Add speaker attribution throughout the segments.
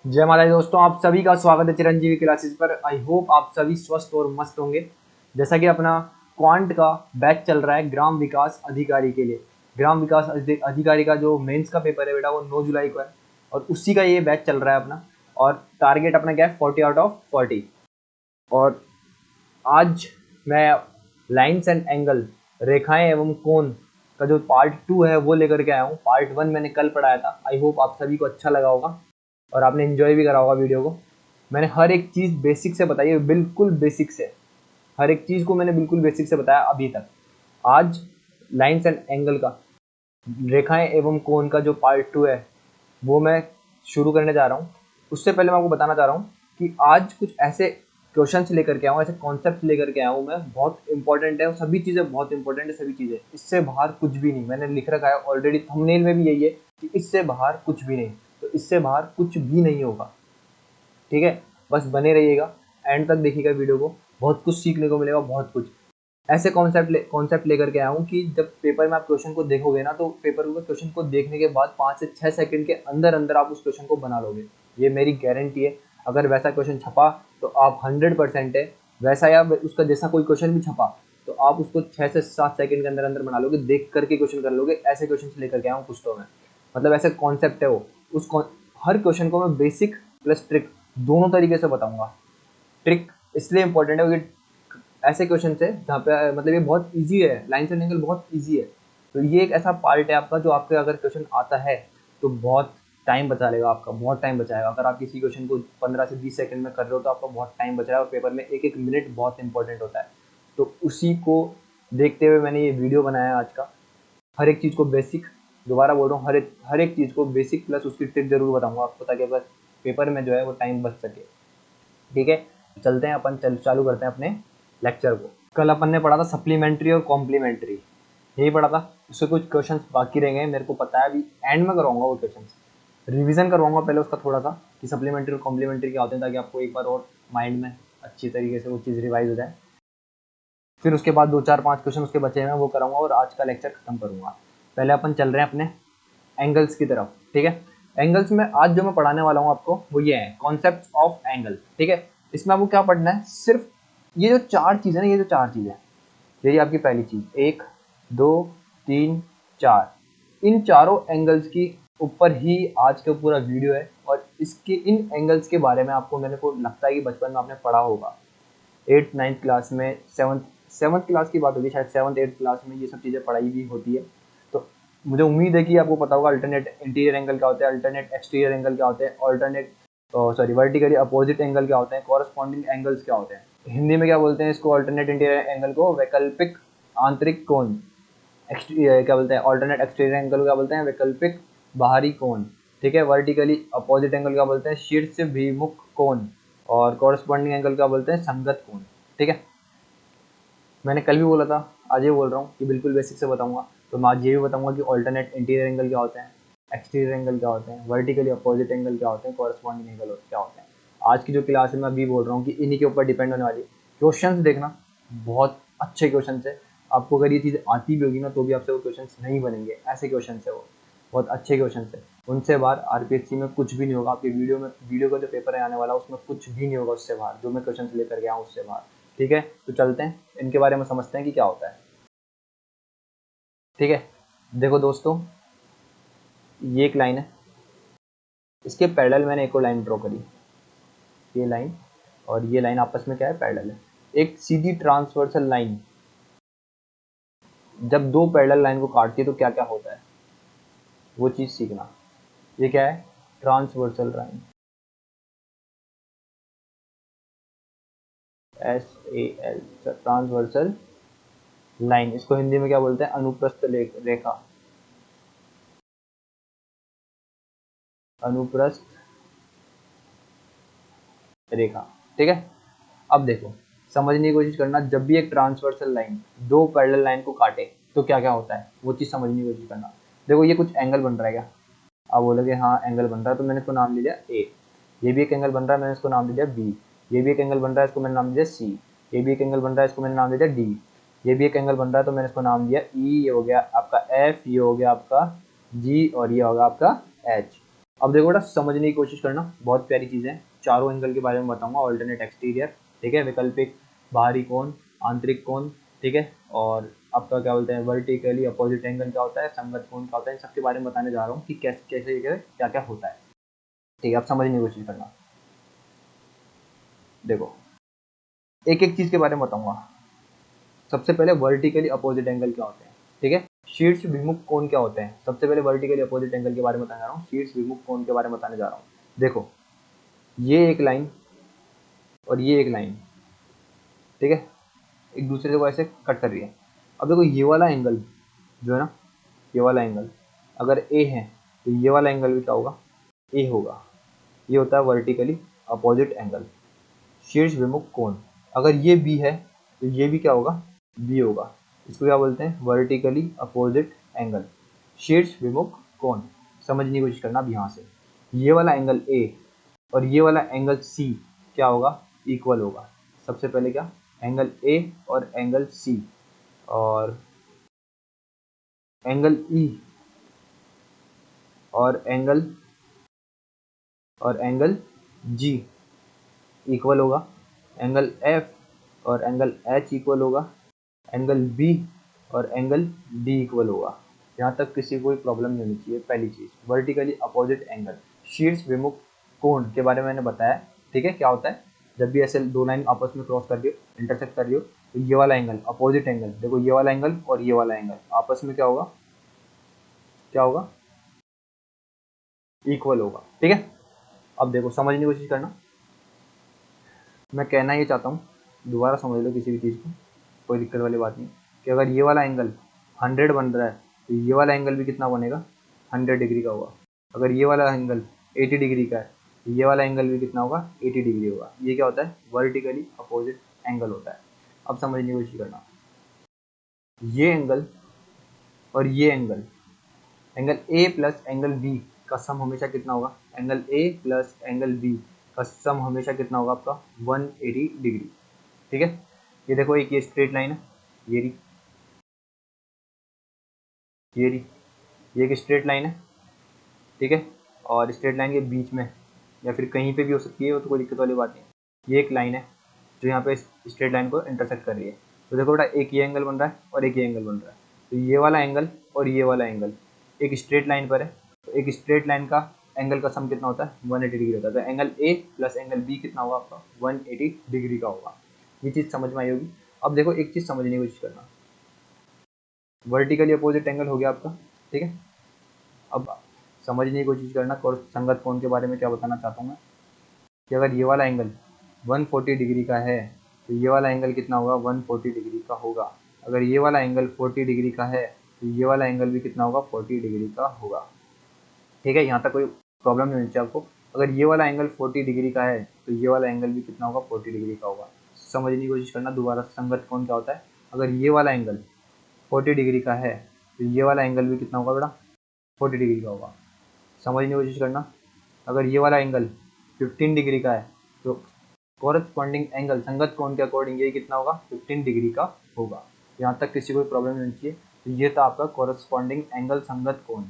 Speaker 1: जय माता दी दोस्तों, आप सभी का स्वागत है चिरंजीवी क्लासेस पर। आई होप आप सभी स्वस्थ और मस्त होंगे। जैसा कि अपना क्वांट का बैच चल रहा है ग्राम विकास अधिकारी के लिए। ग्राम विकास अधिकारी का जो मेंस का पेपर है बेटा वो 9 जुलाई को है और उसी का ये बैच चल रहा है अपना। और टारगेट अपना क्या है 40 आउट ऑफ 40। और आज मैं लाइन्स एंड एंगल, रेखाएं एवं कोण का जो पार्ट 2 है वो लेकर के आया हूँ। पार्ट 1 मैंने कल पढ़ाया था। आई होप आप सभी को अच्छा लगा होगा और आपने एंजॉय भी करा होगा वीडियो को। मैंने हर एक चीज़ बेसिक से बताई है, बिल्कुल बेसिक से। हर एक चीज़ को मैंने बिल्कुल बेसिक से बताया अभी तक। आज लाइन्स एंड एंगल का, रेखाएं एवं कोण का जो पार्ट 2 है वो मैं शुरू करने जा रहा हूँ। उससे पहले मैं आपको बताना चाह रहा हूँ कि आज कुछ ऐसे क्वेश्चंस लेकर के आया हूँ, ऐसे कॉन्सेप्ट लेकर के आया हूँ मैं। बहुत इंपॉर्टेंट है, सभी चीज़ें बहुत इंपॉर्टेंट है, सभी चीज़ें। इससे बाहर कुछ भी नहीं, मैंने लिख रखा है ऑलरेडी, थंबनेल में भी यही है कि इससे बाहर कुछ भी नहीं। तो इससे बाहर कुछ भी नहीं होगा, ठीक है। बस बने रहिएगा, एंड तक देखिएगा वीडियो को, बहुत कुछ सीखने को मिलेगा, बहुत कुछ। ऐसे कॉन्सेप्ट लेकर के आया हूँ कि जब पेपर में आप क्वेश्चन को देखोगे ना, तो पेपर में क्वेश्चन को देखने के बाद 5 से 6 सेकंड के अंदर अंदर आप उस क्वेश्चन को बना लोगे। ये मेरी गारंटी है। अगर वैसा क्वेश्चन छपा तो आप 100% है। वैसा या उसका जैसा कोई क्वेश्चन भी छपा तो आप उसको 6 से 7 सेकंड के अंदर अंदर बना लोगे, देख करके क्वेश्चन कर लोगे। ऐसे क्वेश्चन लेकर के आया हूँ कुछ तो मैं, मतलब ऐसे कॉन्सेप्ट है वो। हर क्वेश्चन को मैं बेसिक प्लस ट्रिक दोनों तरीके से बताऊंगा। ट्रिक इसलिए इंपॉर्टेंट है क्योंकि ऐसे क्वेश्चन है जहाँ पे मतलब ये बहुत इजी है, लाइन्स एंड एंगल बहुत इजी है। तो ये एक ऐसा पार्ट है आपका जो आपके अगर क्वेश्चन आता है तो बहुत टाइम बचा लेगा आपका, बहुत टाइम बचाएगा। अगर आप किसी क्वेश्चन को 15 से 20 सेकंड में कर रहे हो तो आपका बहुत टाइम बच रहा है और पेपर में एक एक मिनट बहुत इंपॉर्टेंट होता है। तो उसी को देखते हुए मैंने ये वीडियो बनाया आज का। हर एक चीज़ को बेसिक, दोबारा बोल रहा हूँ, हर एक चीज़ को बेसिक प्लस उसकी ट्रिक जरूर बताऊंगा आपको, ताकि बस पेपर में जो है वो टाइम बच सके, ठीक है। चलते हैं अपन, चालू करते हैं अपने लेक्चर को। कल अपन ने पढ़ा था सप्लीमेंट्री और कॉम्प्लीमेंट्री, यही पढ़ा था। उससे कुछ क्वेश्चंस बाकी रह गए, मेरे को पता है। अभी एंड में करवाऊंगा वो क्वेश्चंस, रिवीजन करवाऊंगा पहले उसका थोड़ा सा कि सप्लीमेंट्री और कॉम्प्लीमेंट्री क्या होते हैं, ताकि आपको एक बार और माइंड में अच्छी तरीके से वो चीज़ रिवाइज हो जाए। फिर उसके बाद 2 4 5 क्वेश्चन उसके बचे हैं वो कराऊंगा और आज का लेक्चर खत्म करूंगा। पहले अपन चल रहे हैं अपने एंगल्स की तरफ, ठीक है। एंगल्स में आज जो मैं पढ़ाने वाला हूँ आपको वो ये है कॉन्सेप्ट ऑफ एंगल, ठीक है। इसमें आपको क्या पढ़ना है, सिर्फ ये जो 4 चीज़ें ना, ये जो 4 चीज़ें, यही आपकी पहली चीज़, 1 2 3 4। इन चारों एंगल्स की ऊपर ही आज का पूरा वीडियो है। और इसके इन एंगल्स के बारे में आपको, मेरे को लगता है कि बचपन में आपने पढ़ा होगा, 8th 9th क्लास में, 7th क्लास की बात होगी शायद, 7th 8th क्लास में ये सब चीज़ें पढ़ाई भी होती है। तो मुझे उम्मीद है कि आपको पता होगा अल्टरनेट इंटीरियर एंगल क्या होता है, अल्टरनेट एक्सटीरियर एंगल क्या होते हैं, ऑल्टरनेट वर्टिकली अपोजिट एंगल क्या होते हैं, कॉरस्पॉन्डिंग एंगल्स क्या होते हैं। हिंदी में क्या बोलते हैं इसको, अल्टरनेट इंटीरियर एंगल को वैकल्पिक आंतरिक कोण, क्या बोलते हैं, ऑल्टरनेट एक्सटीरियर एंगल क्या बोलते हैं, वैकल्पिक बाहरी कोण, ठीक है। वर्टिकली अपोजिट एंगल क्या बोलते हैं, शीर्ष विमुख कोण। और कॉरस्पॉन्डिंग एंगल क्या बोलते हैं, संगत कोण, ठीक है। मैंने कल भी बोला था, आज ये बोल रहा हूँ कि बिल्कुल बेसिक से बताऊंगा। तो मैं आज ये भी बताऊंगा कि ऑल्टरनेट इंटीरियर एंगल क्या होते हैं, एक्सटीरियर एंगल क्या होते हैं, वर्टिकली अपोजिट एंगल क्या होते हैं, कॉरस्पॉन्डिंग एंगल क्या होते हैं। आज की जो क्लास है मैं अभी बोल रहा हूँ कि इन्हीं के ऊपर डिपेंड होने वाली। क्वेश्चंस देखना, बहुत अच्छे क्वेश्चन है। आपको अगर ये चीज़ आती भी होगी ना तो भी आपसे वो क्वेश्चंस नहीं बनेंगे, ऐसे क्वेश्चन है वो, बहुत अच्छे क्वेश्चन है। उनसे बाहर आरपीएससी में कुछ भी नहीं होगा। आपकी वीडियो का जो पेपर है आने वाला उसमें कुछ भी नहीं होगा उससे बाहर, जो मैं क्वेश्चन लेकर गया हूँ उससे बाहर, ठीक है। तो चलते हैं इनके बारे में समझते हैं कि क्या होता है, ठीक है। देखो दोस्तों, ये एक लाइन है, इसके पैरेलल मैंने एक और लाइन ड्रॉ करी, ये लाइन और ये लाइन आपस में क्या है, पैरेलल है। एक सीधी ट्रांसवर्सल लाइन जब दो पैरेलल लाइन को काटती है तो क्या क्या होता है, वो चीज़ सीखना। ये क्या है, transversal line, SAL, transversal line. इसको हिंदी में क्या बोलते हैं, अनुप्रस्थ रेखा, अनुप्रस्थ रेखा, ठीक है। अब देखो, समझने की कोशिश करना, जब भी एक ट्रांसवर्सल लाइन दो पैरेलल लाइन को काटे तो क्या क्या होता है, वो चीज़ समझने की कोशिश करना। देखो ये कुछ एंगल बन रहा है क्या, आप बोलोगे हाँ एंगल बन रहा है, तो मैंने इसको नाम दे दिया A। ये भी एक एंगल बन रहा है, मैंने इसको नाम दे दिया B। ये भी एक एंगल बन रहा है, इसको मैंने नाम दे दिया C। ये भी एक एंगल बन रहा है, इसको मैंने नाम दे दिया D। ये भी एक एंगल बन रहा है तो मैंने इसको नाम दिया E। ये हो गया आपका F, ये हो गया आपका G और ये होगा आपका H। अब देखो बेटा समझने की कोशिश करना, बहुत प्यारी चीज़ें हैं। चारों एंगल के बारे में बताऊंगा, ऑल्टरनेट एक्सटीरियर, ठीक है, वैकल्पिक बाहरी कोण, आंतरिक कोण, ठीक है, और आपका क्या बोलते हैं वर्टिकली अपोजिट एंगल क्या होता है, संगत कोण क्या होता है, इन सबके बारे में बताने जा रहा हूँ कि कैसे कैसे क्या क्या होता है। ठीक है, आप समझने की कोशिश करना। देखो एक एक चीज़ के बारे में बताऊंगा। सबसे पहले वर्टिकली अपोजिट एंगल क्या होते हैं, ठीक है। शीर्ष विमुख कोण क्या होते हैं, सबसे पहले वर्टिकली अपोजिट एंगल के बारे में बताने जा रहा हूँ, शीर्ष विमुख कोण के बारे में बताने जा रहा हूँ। देखो ये एक लाइन और ये एक लाइन, ठीक है, एक दूसरे को ऐसे कट कर रही है। अब देखो ये वाला एंगल जो है ना, ये वाला एंगल अगर ए है तो ये वाला एंगल भी क्या होगा, ए होगा। ये होता है वर्टिकली अपोजिट एंगल, शीर्ष विमुख कोण। अगर ये बी है तो ये भी क्या होगा, बी होगा। इसको क्या बोलते हैं, वर्टिकली अपोजिट एंगल, शीर्ष विमुख कोण। समझने की कोशिश करना अब यहाँ से, ये वाला एंगल ए और ये वाला एंगल सी क्या होगा, इक्वल होगा। सबसे पहले क्या, एंगल ए और एंगल सी और एंगल ई और एंगल जी इक्वल होगा। एंगल एफ और एंगल एच इक्वल होगा। एंगल बी और एंगल डी इक्वल होगा। यहाँ तक किसी को कोई प्रॉब्लम नहीं होनी चाहिए। पहली चीज़ वर्टिकली अपोजिट एंगल, शीर्ष विमुख कोण के बारे में मैंने बताया, ठीक है, क्या होता है जब भी ऐसे दो लाइन आपस में क्रॉस कर रही हो, इंटरसेक्ट कर रही हो, तो ये वाला एंगल अपोजिट एंगल, देखो ये वाला एंगल और ये वाला एंगल आपस में क्या होगा, क्या होगा, इक्वल होगा, ठीक है। अब देखो समझने की कोशिश करना, मैं कहना ये चाहता हूँ, दोबारा समझ लो किसी भी चीज़ को, कोई दिक्कत वाली बात नहीं, कि अगर ये वाला एंगल 100 बन रहा है तो ये वाला एंगल भी कितना बनेगा, 100 डिग्री का होगा। अगर ये वाला एंगल 80 डिग्री का है तो ये वाला एंगल भी कितना होगा, 80 डिग्री होगा। ये क्या होता है, वर्टिकली अपोजिट एंगल होता है। अब समझने की कोशिश करना, ये एंगल और ये angle, angle A plus angle B का सम हमेशा कितना होगा, angle A plus angle B का सम हमेशा कितना होगा आपका, 180 डिग्री, ठीक है। ये देखो एक ये स्ट्रेट लाइन है, ये रही, ये रही, ये एक स्ट्रेट लाइन है, ठीक है, और स्ट्रेट लाइन के बीच में या फिर कहीं पे भी हो सकती है, वो तो कोई दिक्कत वाली बात नहीं। ये एक लाइन है जो यहाँ पे स्ट्रेट लाइन को इंटरसेक्ट कर रही है। तो देखो बेटा एक ये एंगल बन रहा है और एक ये एंगल बन रहा है, तो ये वाला एंगल और ये वाला एंगल एक स्ट्रेट लाइन पर है, तो एक स्ट्रेट लाइन का एंगल का सम कितना होता है, 180 डिग्री होता है। तो angle A plus angle B कितना होगा आपका, 180 डिग्री का होगा। ये चीज़ समझ में आई होगी। अब देखो एक चीज़ समझने की कोशिश करना, वर्टिकली अपोजिट एंगल हो गया आपका, ठीक है। अब समझने की कोशिश करना संगत कोण के बारे में क्या बताना चाहता हूँ मैं, कि अगर ये वाला एंगल 140 डिग्री का है तो ये वाला एंगल कितना होगा, 140 डिग्री का होगा। अगर ये वाला एंगल 40 डिग्री का है तो ये वाला एंगल भी कितना होगा, 40 डिग्री का होगा, ठीक है। यहाँ तक कोई प्रॉब्लम नहीं होनी चाहिए आपको। अगर ये वाला एंगल 40 डिग्री का है तो ये वाला एंगल भी कितना होगा, 40 डिग्री का होगा। समझने की कोशिश करना दोबारा, संगत कोण क्या होता है, अगर ये वाला एंगल 40 डिग्री का है तो ये वाला एंगल भी कितना होगा बेटा, 40 डिग्री का होगा। समझने की कोशिश करना, अगर ये वाला एंगल 15 डिग्री का है तो कॉरेस्पॉन्डिंग एंगल संगत कोण के अकॉर्डिंग ये कितना होगा, 15 डिग्री का होगा। यहाँ तक किसी को प्रॉब्लम नहीं चाहिए। तो ये था आपका कॉरेस्पॉन्डिंग एंगल संगत कोण।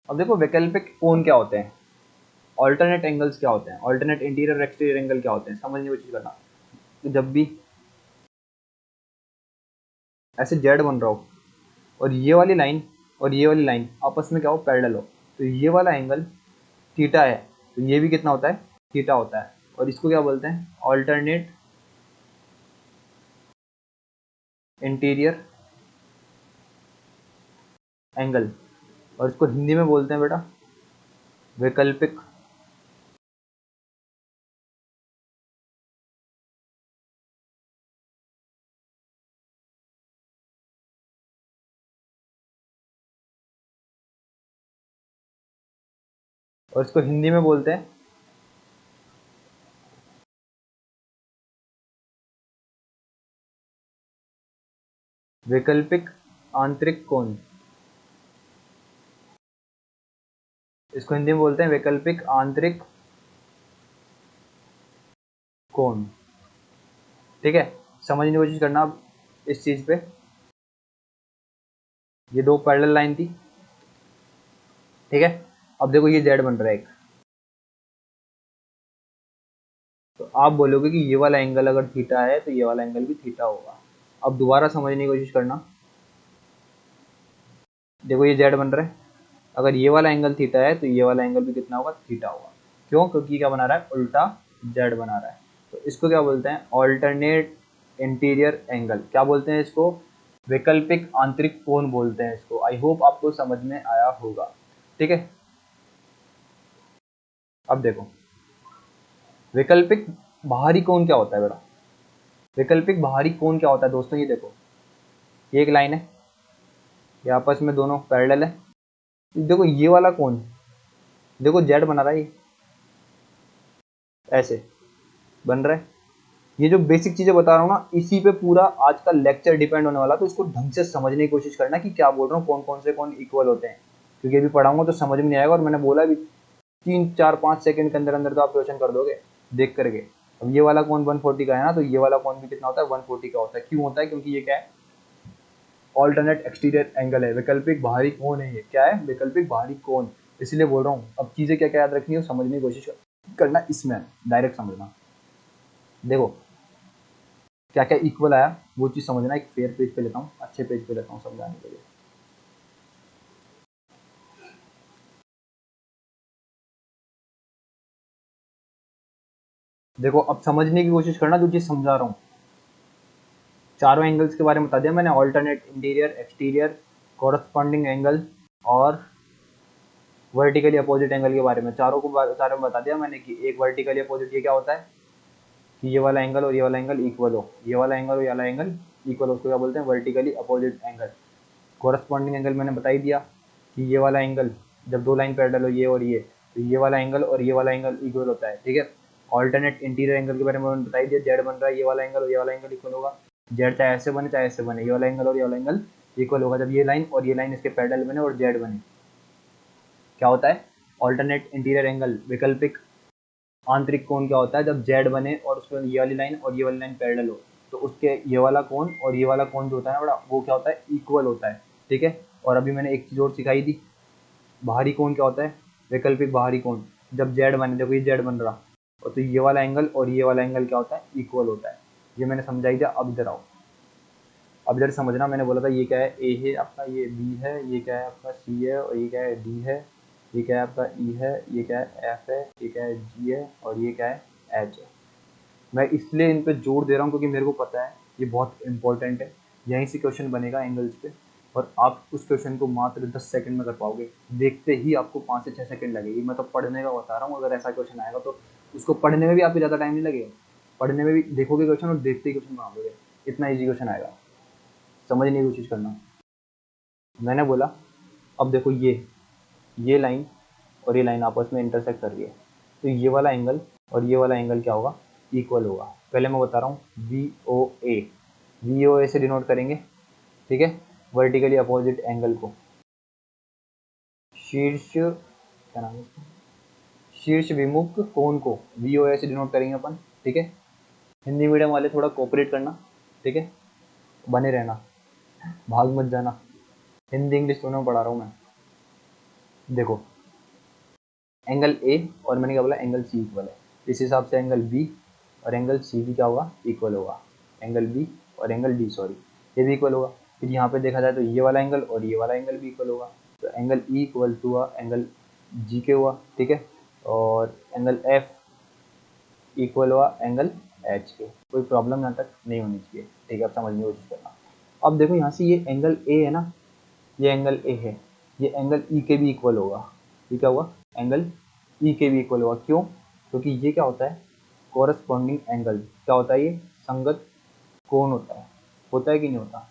Speaker 1: अब देखो वैकल्पिक कोण क्या होते हैं, ऑल्टरनेट एंगल्स क्या होते हैं, ऑल्टरनेट इंटीरियर एक्सटीरियर एंगल क्या होते हैं, समझने की कोशिश करना। तो जब भी ऐसे जेड बन रहा हो और ये वाली लाइन आपस में क्या हो, पैरेलल हो, तो ये वाला एंगल थीटा है, तो ये भी कितना होता है, थीटा होता है। और इसको क्या बोलते हैं, ऑल्टरनेट इंटीरियर एंगल, और इसको हिंदी में बोलते हैं बेटा वैकल्पिक और इसको हिंदी में बोलते हैं वैकल्पिक आंतरिक कोण। इसको हिंदी में बोलते हैं वैकल्पिक आंतरिक कोण, ठीक है। समझने की कोशिश करना अब इस चीज पे, ये दो पैरेलल लाइन थी, ठीक है, अब देखो ये जेड बन रहा है एक, तो आप बोलोगे कि ये वाला एंगल अगर थीटा है तो ये वाला एंगल भी थीटा होगा। अब दोबारा समझने की कोशिश करना, देखो ये जेड बन रहा है, अगर ये वाला एंगल थीटा है तो ये वाला एंगल भी कितना होगा, थीटा होगा। क्यों? क्योंकि क्या बना रहा है, उल्टा जेड बना रहा है। तो इसको क्या बोलते हैं, ऑल्टरनेट इंटीरियर एंगल। क्या बोलते हैं इसको, वैकल्पिक आंतरिक कोण बोलते हैं इसको। आई होप आपको समझ में आया होगा। ठीक है, अब देखो वैकल्पिक बाहरी कोण क्या होता है बेटा, वैकल्पिक बाहरी कोण क्या होता है दोस्तों, ये देखो ये एक लाइन है, ये आपस में दोनों पैरेलल है। देखो ये वाला कोण, देखो जेड बना रहा है, ये ऐसे बन रहा है। ये जो बेसिक चीजें बता रहा हूँ ना, इसी पे पूरा आज का लेक्चर डिपेंड होने वाला, तो इसको ढंग से समझने की कोशिश करना कि क्या बोल रहा हूँ, कौन कौन से कौन इक्वल होते हैं, क्योंकि अभी पढ़ाऊंगा तो समझ में नहीं आएगा। और मैंने बोला भी 3 4 5 सेकंड के अंदर अंदर तो आप क्वेश्चन कर दोगे देख करके। अब ये वाला कौन 140 का है ना, तो ये वाला कौन भी कितना होता है, 140 का होता है। क्यों होता है, क्योंकि ये क्या है, ऑल्टरनेट एक्सटीरियर एंगल है, वैकल्पिक बाहरी कोण है। ये क्या है, वैकल्पिक बाहरी कोण, इसलिए बोल रहा हूँ। अब चीजें क्या क्या याद रखनी है समझने की कोशिश करना, इसमें डायरेक्ट समझना। देखो क्या क्या इक्वल आया वो चीज समझना। एक फेयर पेज पे लेता हूँ, अच्छे पेज पे लेता हूँ समझाने के लिए। देखो अब समझने की कोशिश करना जो चीज समझा रहा हूँ। चारों एंगल्स के बारे में बता दिया मैंने, alternate interior exterior corresponding angle और वर्टिकली अपोजिट एंगल के बारे में, चारों में बता दिया मैंने कि एक वर्टिकली अपोजिट ये क्या होता है कि ये वाला एंगल और ये वाला एंगल इक्वल हो, ये वाला एंगल और ये वाला एंगल इक्वल हो, उसको क्या बोलते हैं, vertically opposite angle. Corresponding angle मैंने बता ही दिया कि ये वाला एंगल जब दो लाइन पैरेलल हो, ये और ये, तो ये वाला एंगल और ये वाला एंगल इक्वल होता है। ठीक है, ऑल्टरनेट इंटीरियर एंगल के बारे में मैंने बता ही दिया, जेड बन रहा है, ये वाला एंगल और ये वाला एंगल इक्वल होगा। जेड चाहे ऐसे बने चाहे ऐसे बने, ये वाला एंगल और ये वाला एंगल इक्वल होगा जब ये लाइन और ये लाइन इसके पैरेलल बने और जेड बने। क्या होता है, ऑल्टरनेट इंटीरियर एंगल वैकल्पिक आंतरिक कोण क्या होता है, जब जेड बने और उसमें ये वाली लाइन और ये वाली लाइन पैरेलल हो, तो उसके ये वाला कोण और ये वाला कोण जो होता है ना बड़ा, वो क्या होता है, इक्वल होता है। ठीक है, और अभी मैंने एक चीज और सिखाई थी, बाहरी कोण क्या होता है, वैकल्पिक बाहरी कोण। जब जेड बने, देखो ये जेड बन रहा, और तो ये वाला एंगल और ये वाला एंगल क्या होता है, इक्वल होता है। ये मैंने समझाई दिया। अब इधर आओ, अब इधर समझना, मैंने बोला था ये क्या है, ए है आपका, ये बी है, ये क्या है आपका, सी है, और ये क्या है, डी है, ये क्या है आपका, ई है, ये क्या है, एफ है, ये क्या है, जी है, और ये क्या है, एच है। मैं इसलिए इन पे जोर दे रहा हूँ क्योंकि मेरे को पता है ये बहुत इंपॉर्टेंट है। यहीं से क्वेश्चन बनेगा एंगल्स पे, और आप उस क्वेश्चन को मात्र 10 सेकंड में कर पाओगे। देखते ही आपको 5 से 6 सेकंड लगेगी। मैं तो पढ़ने का बता रहा हूँ, अगर ऐसा क्वेश्चन आएगा तो उसको पढ़ने में भी आपको ज़्यादा टाइम नहीं लगेगा। पढ़ने में भी देखोगे क्वेश्चन और देखते ही क्वेश्चन बना दोगे, इतना ईजी क्वेश्चन आएगा। समझने की कोशिश करना। मैंने बोला अब देखो ये लाइन और ये लाइन आपस में इंटरसेक्ट कर रही है, तो ये वाला एंगल और ये वाला एंगल क्या होगा, इक्वल होगा। पहले मैं बता रहा हूँ, वी ओ ए से डिनोट करेंगे। ठीक है, वर्टिकली अपोजिट एंगल को शीर्ष, क्या नाम है इसका, शीर्ष विमुख कोण को वी ओ ए से डिनोट करेंगे अपन। ठीक है, हिंदी मीडियम वाले थोड़ा कोऑपरेट करना। ठीक है, बने रहना, भाग मत जाना, हिंदी इंग्लिश दोनों में पढ़ा रहा हूँ मैं। देखो एंगल ए और मैंने क्या बोला, एंगल सी इक्वल है, इस हिसाब से एंगल बी और एंगल सी भी क्या होगा, इक्वल होगा। एंगल बी और एंगल डी, सॉरी, ये भी इक्वल होगा। फिर यहाँ पे देखा जाए तो ये वाला एंगल और ये वाला एंगल भी इक्वल होगा, तो एंगल ई इक्वल टू हुआ एंगल जी के हुआ। ठीक है, और एंगल एफ इक्वल हुआ एंगल एच के। कोई प्रॉब्लम यहाँ तक नहीं होनी चाहिए। ठीक है, अब समझने की कोशिश करना। अब देखो यहाँ से ये एंगल ए है ना, ये एंगल ए है, ये एंगल ई के भी इक्वल होगा। ये क्या हुआ, एंगल ई के भी इक्वल होगा। क्यों? क्योंकि ये क्या होता है, कोरस्पॉन्डिंग एंगल। क्या होता है ये, संगत कोण होता है कि नहीं होता,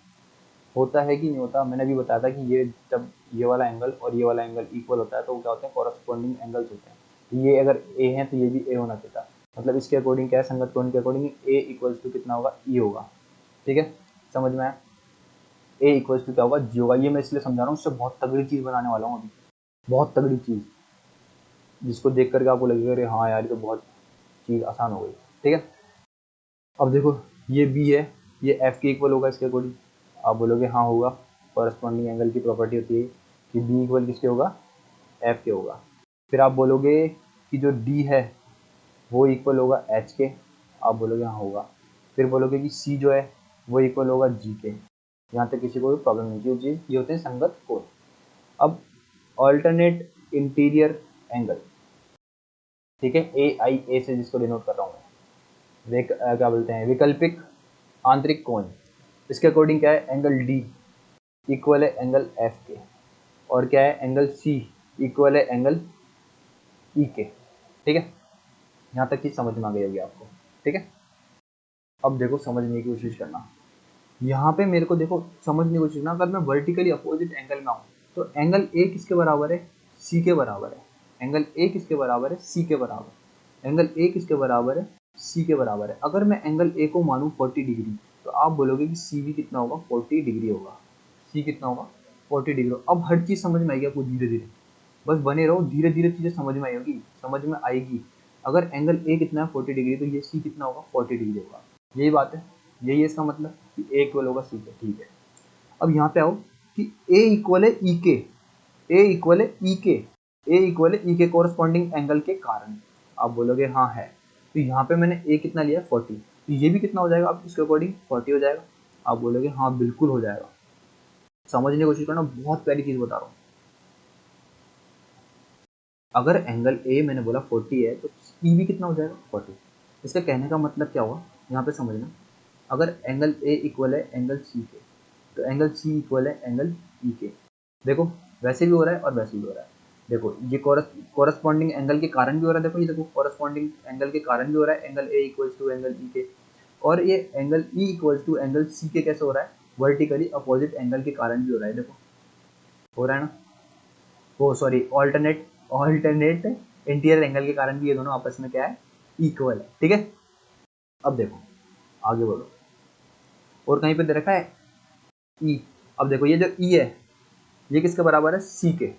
Speaker 1: होता है कि नहीं होता। मैंने अभी बताया था कि ये जब ये वाला एंगल और ये वाला एंगल इक्वल होता है तो वो क्या होते हैं, कोरस्पॉन्डिंग एंगल्स होते हैं। तो ये अगर ए है तो ये भी ए होना चाहिए था। मतलब इसके अकॉर्डिंग क्या है, संगत कोण के अकॉर्डिंग ए इक्वल्स टू कितना होगा, ई होगा। ठीक है, समझ में आया, ए इक्वल्स टू क्या होगा, जी होगा। ये मैं इसलिए समझा रहा हूँ, उससे बहुत तगड़ी चीज़ बनाने वाला हूँ अभी, बहुत तगड़ी चीज़, जिसको देख करके आपको लगेगा अरे हाँ यार ये तो बहुत चीज़ आसान हो गई। ठीक है, अब देखो ये बी है, ये एफ के इक्वल होगा इसके अकॉर्डिंग। आप बोलोगे हाँ होगा, कॉरस्पॉन्डिंग एंगल की प्रॉपर्टी होती है कि बी इक्वल किसके होगा, एफ के होगा। फिर आप बोलोगे कि जो डी है वो इक्वल होगा एच के, आप बोलोगे हाँ होगा। फिर बोलोगे कि सी जो है वो इक्वल होगा जी के। यहाँ तक किसी को भी प्रॉब्लम नहीं है, ये होते हैं संगत कोण। अब ऑल्टरनेट इंटीरियर एंगल, ठीक है, ए आई ए से जिसको डिनोट कर रहा हूँ मैं, क्या बोलते हैं, वैकल्पिक आंतरिक कोण। इसके अकॉर्डिंग क्या है, एंगल डी इक्वल है एंगल एफ के, और क्या है, एंगल सी इक्वल है एंगल ई के। ठीक है, यहाँ तक चीज समझ में आ गई होगी आपको। ठीक है, अब देखो समझने की कोशिश करना। यहाँ पे मेरे को देखो समझने की कोशिश करना, अगर मैं वर्टिकली अपोजिट एंगल में आऊँ तो एंगल ए किसके बराबर है, सी के बराबर है। एंगल ए किसके बराबर है, सी के बराबर। एंगल ए किसके बराबर है, सी के बराबर है। अगर मैं एंगल ए को मानूं 40 डिग्री, तो आप बोलोगे कि सी भी कितना होगा, 40 डिग्री होगा। सी कितना होगा, 40 डिग्री। अब हर चीज समझ में आएगी आपको धीरे धीरे, बस बने रहो, धीरे धीरे चीजें समझ में आएगी, समझ में आएगी। अगर एंगल ए कितना है 40 डिग्री, तो ये सी कितना होगा, 40 डिग्री होगा। यही बात है, यही है इसका मतलब कि ए इक्वल होगा सी के। ठीक है, अब यहाँ पे आओ कि ए इक्वल है ई के, ए इक्वल है ई के, ए इक्वल है ई के कोरस्पॉन्डिंग एंगल के कारण। आप बोलोगे हाँ है, तो यहाँ पे मैंने ए कितना लिया 40, तो ये भी कितना हो जाएगा, अब इसके अकॉर्डिंग 40 हो जाएगा। आप बोलोगे हाँ बिल्कुल हो जाएगा। समझने की कोशिश करना, बहुत प्यारी चीज बता रहा हूँ। अगर एंगल ए मैंने बोला 40 है, तो ई भी कितना हो जाएगा, 40। इसका कहने का मतलब क्या हुआ, यहाँ पे समझना। अगर एंगल ए इक्वल है एंगल सी के, तो एंगल सी इक्वल है एंगल ई के। देखो वैसे भी हो रहा है और वैसे भी हो रहा है। देखो ये कोरस्पॉन्डिंग एंगल के कारण भी हो रहा है। देखो ये देखो कोरस्पॉन्डिंग एंगल के कारण भी हो रहा है, angle A equals to angle E के। और ये angle E equals to angle C के कैसे हो रहा है, वर्टिकली अपोजिट एंगल के कारण भी हो रहा है। देखो हो रहा है ना, वो sorry alternate alternate interior angle के कारण भी ये दोनों आपस में क्या है, इक्वल है। ठीक है, अब देखो आगे बढ़ो, और कहीं पे दे रखा है ई। अब देखो ये जो ई है ये किसके बराबर है, सी के।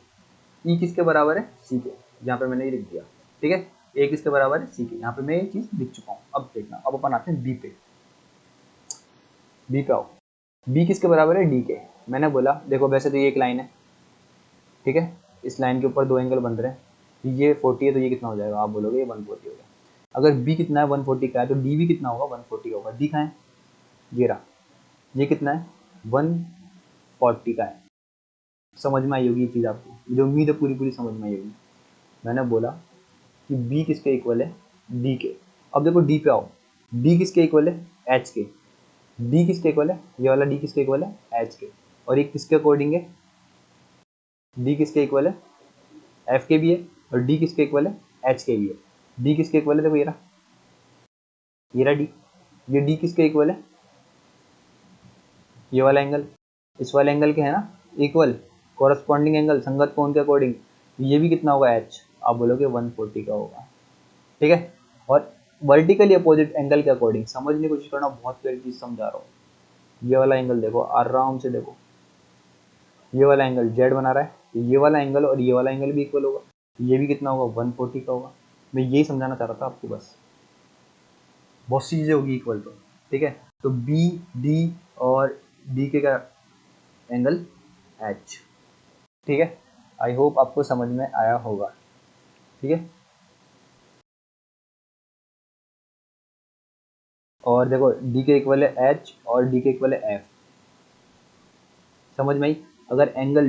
Speaker 1: ई किसके बराबर है, सी के। यहाँ पे मैंने ये लिख दिया। ठीक है, ए किसके बराबर है, सी के। यहाँ पे मैं ये चीज लिख चुका हूँ। अब देखना, अब अपन आते हैं बी पे। बी पे आओ, बी किसके बराबर है, डी के। मैंने बोला देखो वैसे तो ये एक लाइन है, ठीक है, इस लाइन के ऊपर दो एंगल बन रहे हैं। ये 40 है तो ये कितना हो जाएगा, आप बोलोगे ये 140 हो गया। अगर बी कितना है 140 का है, तो डी भी कितना होगा, 140 का होगा। डी कहाँ है, ये रहा, ये कितना है 140 का है। समझ में आई होगी ये चीज़ आपको, मुझे उम्मीद है पूरी पूरी समझ में आई होगी। मैंने बोला कि बी किसके इक्वल है, डी के। अब देखो डी पे आओ, डी किसके इक्वल है, एच के। डी किसके इक्वल है, ये वाला डी किसके इक्वल है, एच के। और ये किसके अकॉर्डिंग है, डी किसके इक्वल है, एफ के भी है। और डी किसके इक्वल है, एच के भी है। डी किसके इक्वल है, देखो ये रहा डी। ये डी किसके इक्वल है, ये वाला एंगल इस वाले एंगल के है ना इक्वल, कोरस्पॉन्डिंग एंगल संगत कोण के अकॉर्डिंग। ये भी कितना होगा, एच। आप बोलोगे 140 का होगा। ठीक है, और वर्टिकली अपोजिट एंगल के अकॉर्डिंग समझने की कोशिश करना, बहुत प्यारी चीज समझा रहा हूँ। ये वाला एंगल देखो आराम से देखो, ये वाला एंगल जेड बना रहा है, तो ये वाला एंगल और ये वाला एंगल भी इक्वल होगा। ये भी कितना होगा, 140 का होगा। मैं यही समझाना चाह रहा था आपको, बस बहुत सी चीजें होगी इक्वल तो। ठीक है, तो बी डी और डी के का एंगल एच। ठीक है, आई होप आपको समझ में आया होगा। ठीक है, और देखो डी के इक्वल है एच और डी के इक्वल है एफ। समझ में आई। अगर एंगल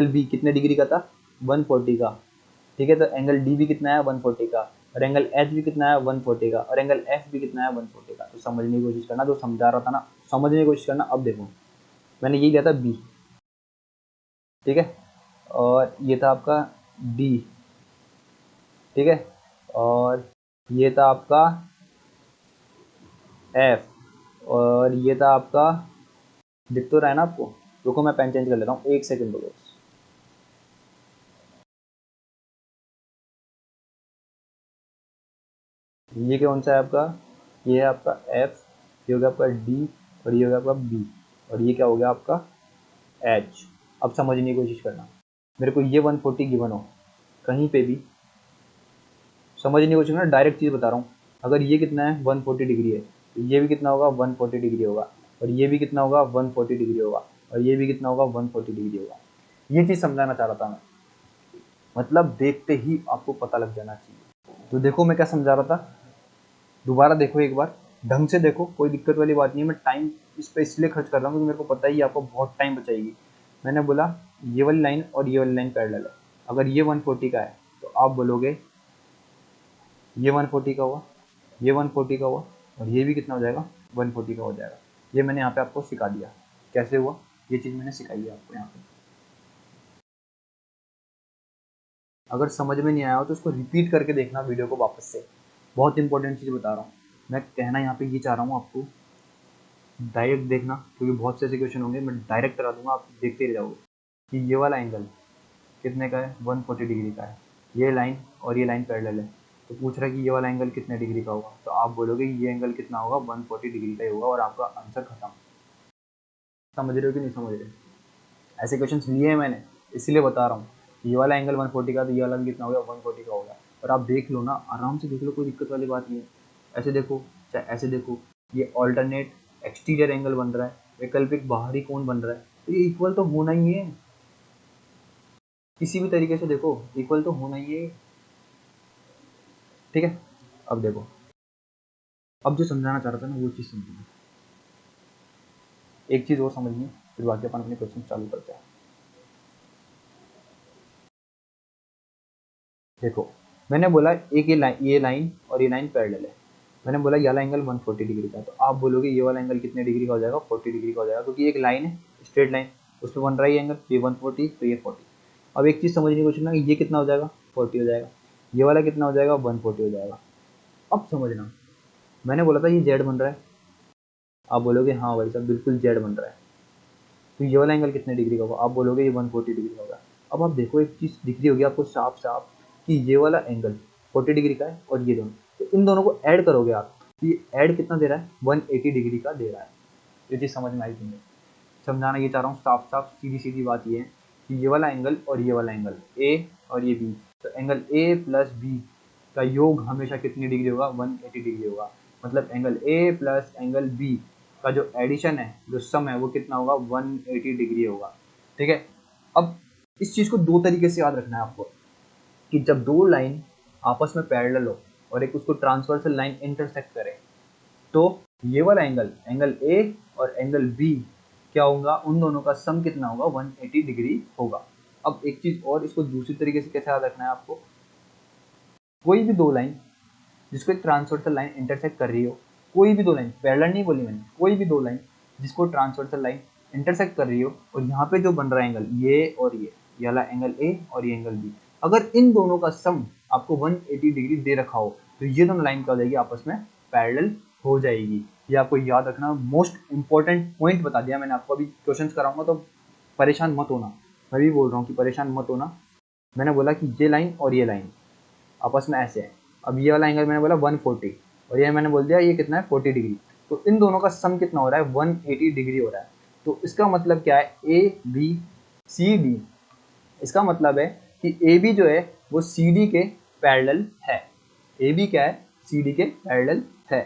Speaker 1: बी कितने डिग्री का था, 140 का। ठीक है, तो एंगल डी भी कितना है, 140 का। और एंगल एच भी कितना है, 140 का। और एंगल एफ भी कितना है, 140 का। तो समझने की कोशिश करना, जो समझा रहा था ना, समझने की कोशिश करना। अब देखो मैंने यही लिया था बी, ठीक है, और ये था आपका डी, ठीक है, और ये था आपका एफ, और ये था आपका, दिख तो रहा है ना आपको। रुको मैं पेन चेंज कर लेता हूँ, एक सेकंड रुको। ये कौन सा है आपका, ये है आपका एफ, ये हो गया आपका डी, और ये हो गया आपका बी, और ये क्या हो गया आपका एच। अब समझने की कोशिश करना, मेरे को ये 140 गिवन हो कहीं पे भी, समझने की कोशिश करना, डायरेक्ट चीज़ बता रहा हूँ। अगर ये कितना है 140 डिग्री है, तो ये भी कितना होगा 140 डिग्री होगा। और ये भी कितना होगा 140 डिग्री होगा। और ये भी कितना होगा 140 डिग्री होगा। ये चीज़ समझाना चाह रहा था मैं। मतलब देखते ही आपको पता लग जाना चाहिए। तो देखो मैं क्या समझा रहा था, दोबारा देखो एक बार, ढंग से देखो, कोई दिक्कत वाली बात नहीं है। मैं टाइम इस पर इसलिए खर्च कर रहा हूँ क्योंकि मेरे को पता ही आपको बहुत टाइम बचाएगी। मैंने बोला ये वाली लाइन और ये वाली लाइन पैरेलल है, अगर ये 140 का है तो आप बोलोगे ये 140 का हुआ, ये 140 का हुआ, और ये भी कितना हो जाएगा, 140 का हो जाएगा। ये मैंने यहाँ पे आपको सिखा दिया कैसे हुआ, ये चीज़ मैंने सिखाई है आपको यहाँ पे। अगर समझ में नहीं आया हो तो उसको रिपीट करके देखना वीडियो को वापस से, बहुत इंपॉर्टेंट चीज़ बता रहा हूँ मैं। कहना यहाँ पे ये चाह रहा हूँ आपको, डायरेक्ट देखना, क्योंकि बहुत से ऐसे क्वेश्चन होंगे मैं डायरेक्ट करा दूंगा, आप देखते ही रह जाओगे कि ये वाला एंगल कितने का है, 140 डिग्री का है, ये लाइन और ये लाइन पैरेलल है। तो पूछ रहा है कि ये वाला एंगल कितने डिग्री का होगा, तो आप बोलोगे ये एंगल कितना होगा, 140 डिग्री का ही होगा, और आपका आंसर खत्म। समझ रहे हो कि नहीं समझ रहे? ऐसे क्वेश्चन लिए हैं मैंने, इसलिए बता रहा हूँ। ये वाला एंगल 140 का, तो ये वाला कितना होगा, 140 का होगा। और आप देख लो ना, आराम से देख लो, कोई दिक्कत वाली बात नहीं है। ऐसे देखो चाहे ऐसे देखो, ये ऑल्टरनेट एक्सटीरियर एंगल बन रहा है, वैकल्पिक बाहरी कोण बन रहा है, तो ये इक्वल तो होना ही है। किसी भी तरीके से देखो इक्वल तो होना ही है। ठीक है, अब देखो, अब जो समझाना चाह रहा था ना वो चीज़ समझिए। एक चीज़ और समझिए, फिर बाकी अपन अपने क्वेश्चन चालू करते हैं। देखो मैंने बोला एक ये लाइन और ये लाइन पैरेलल है। मैंने बोला ये वाला एंगल 140 डिग्री का है, तो आप बोलोगे ये वाला एंगल कितने डिग्री का हो जाएगा, 40 डिग्री का हो जाएगा, क्योंकि एक लाइन है स्ट्रेट लाइन, उसमें बन रहा है ये एंगल, ये 140 तो ये 40। अब एक चीज़ समझने की कोशिश करना, ये कितना हो जाएगा, 40 हो जाएगा, ये वाला कितना हो जाएगा, 140 हो जाएगा। अब समझना, मैंने बोला था ये जेड बन रहा है, आप बोलोगे हाँ भाई साहब बिल्कुल जेड बन रहा है। तो ये वाला एंगल कितने डिग्री का होगा, आप बोलोगे ये 140 डिग्री का होगा। अब आप देखो एक चीज़ दिख रही होगी आपको साफ साफ कि ये वाला एंगल 40 डिग्री का है और ये दोनों, तो इन दोनों को ऐड करोगे आप, तो ये ऐड कितना दे रहा है, 180 डिग्री का दे रहा है। ये चीज़ समझ में आई तुम्हें? समझाना ये चाह रहा हूँ साफ साफ सीधी सीधी बात ये है कि ये वाला एंगल और ये वाला एंगल ए और ये बी, तो एंगल ए प्लस बी का योग हमेशा कितनी डिग्री होगा, 180 डिग्री होगा। मतलब angle A plus angle B का जो एडिशन है, जो सम है, वो कितना होगा, 180 डिग्री होगा। ठीक है, अब इस चीज़ को दो तरीके से याद रखना है आपको, कि जब दो लाइन आपस में पैरेलल हो और एक उसको ट्रांसवर्सल लाइन इंटरसेक्ट करे, तो ये वाला एंगल, एंगल ए और एंगल बी क्या होगा, उन दोनों का सम कितना होगा, 180 डिग्री होगा। अब एक चीज़ और, इसको दूसरी तरीके से कैसे याद रखना है आपको, कोई भी दो लाइन जिसको एक ट्रांसवर्सल लाइन इंटरसेक्ट कर रही हो, कोई भी दो लाइन, पैरेलल नहीं बोली मैंने, कोई भी दो लाइन जिसको ट्रांसवर्सल लाइन इंटरसेक्ट कर रही हो, और यहाँ पे जो बन रहा है एंगल ये और ये वाला एंगल ए और ये एंगल बी, अगर इन दोनों का सम आपको 180 डिग्री दे रखा हो, तो ये दोनों लाइन क्या हो जाएगी, आपस में पैरेलल हो जाएगी। ये आपको याद रखना, मोस्ट इंपॉर्टेंट पॉइंट बता दिया मैंने आपको। अभी क्वेश्चन कराऊंगा तो परेशान मत होना, मैं भी बोल रहा हूँ कि परेशान मत होना। मैंने बोला कि ये लाइन और ये लाइन आपस में ऐसे है, अब ये वाला एंगल मैंने बोला 140 और ये मैंने बोल दिया ये कितना है, 40 डिग्री, तो इन दोनों का सम कितना हो रहा है, 180 डिग्री हो रहा है। तो इसका मतलब क्या है, ए बी सी डी, इसका मतलब है कि ए बी जो है वो सी डी के पैरेलल है। ए बी क्या है, सी डी के पैरेलल है।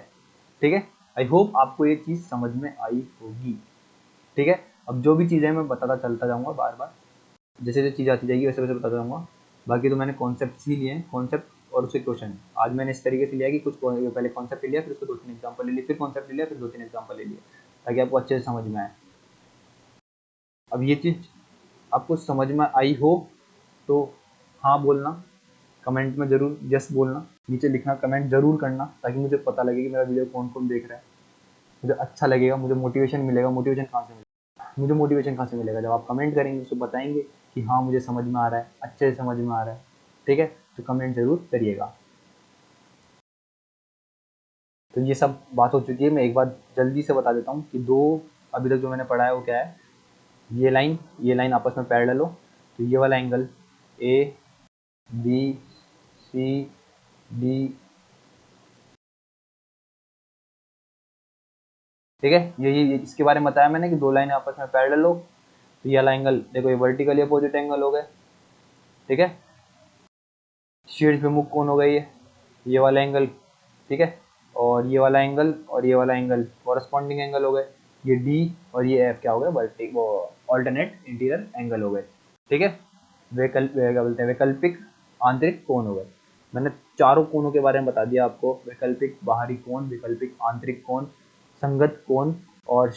Speaker 1: ठीक है, आई होप आपको ये चीज़ समझ में आई होगी। ठीक है, अब जो भी चीज़ें मैं बताता चलता जाऊँगा बार बार, जैसे जैसे चीज़ आती जाएगी वैसे वैसे बताता जाऊँगा। बाकी तो मैंने कॉन्सेप्ट ही लिए हैं, कॉन्सेप्ट और उसके क्वेश्चन आज मैंने इस तरीके से लिया कि कुछ पहले कॉन्सेप्ट ले लिया, फिर उसको दो तीन एग्जाम्पल ले लिए, फिर कॉन्सेप्ट ले लिया, फिर दो तीन एग्जाम्पल ले लिए, ताकि आपको अच्छे से समझ में आए। अब ये चीज़ आपको समझ में आई हो तो हाँ बोलना, कमेंट में ज़रूर यस बोलना, नीचे लिखना, कमेंट ज़रूर करना, ताकि मुझे पता लगे कि मेरा वीडियो कौन कौन देख रहा है। मुझे अच्छा लगेगा, मुझे मोटिवेशन मिलेगा। मोटिवेशन कहाँ से मिलेगा, मुझे मोटिवेशन कहाँ से मिलेगा, जब आप कमेंट करेंगे तो बताएंगे कि हाँ मुझे समझ में आ रहा है, अच्छे से समझ में आ रहा है। ठीक है, तो कमेंट ज़रूर करिएगा। तो ये सब बात हो चुकी है, मैं एक बार जल्दी से बता देता हूँ कि दो अभी तक जो मैंने पढ़ा है वो क्या है। ये लाइन आपस में पैरेलल हो, तो ये वाला angle A B C D, ठीक है, ये इसके बारे में बताया मैंने कि दो लाइन आपस में पैरेलल हो, तो ये वाला एंगल देखो, ये वर्टिकली अपोजिट एंगल हो गए। ठीक है, शीर्ष विमुख कोण हो गई है ये वाला एंगल। ठीक है, और ये वाला एंगल और ये वाला एंगल कॉरस्पॉन्डिंग एंगल हो गए। ये डी और ये एफ क्या हो गए, वर्टिक वो ऑल्टरनेट इंटीरियर एंगल हो गए। ठीक है, क्या बोलते हैं, वैकल्पिक आंतरिक कोण हो गए। मैंने चारों कोणों के बारे में बता दिया आपको, वैकल्पिक बाहरी कोण, वैकल्पिक आंतरिक कोण, संगत कोण और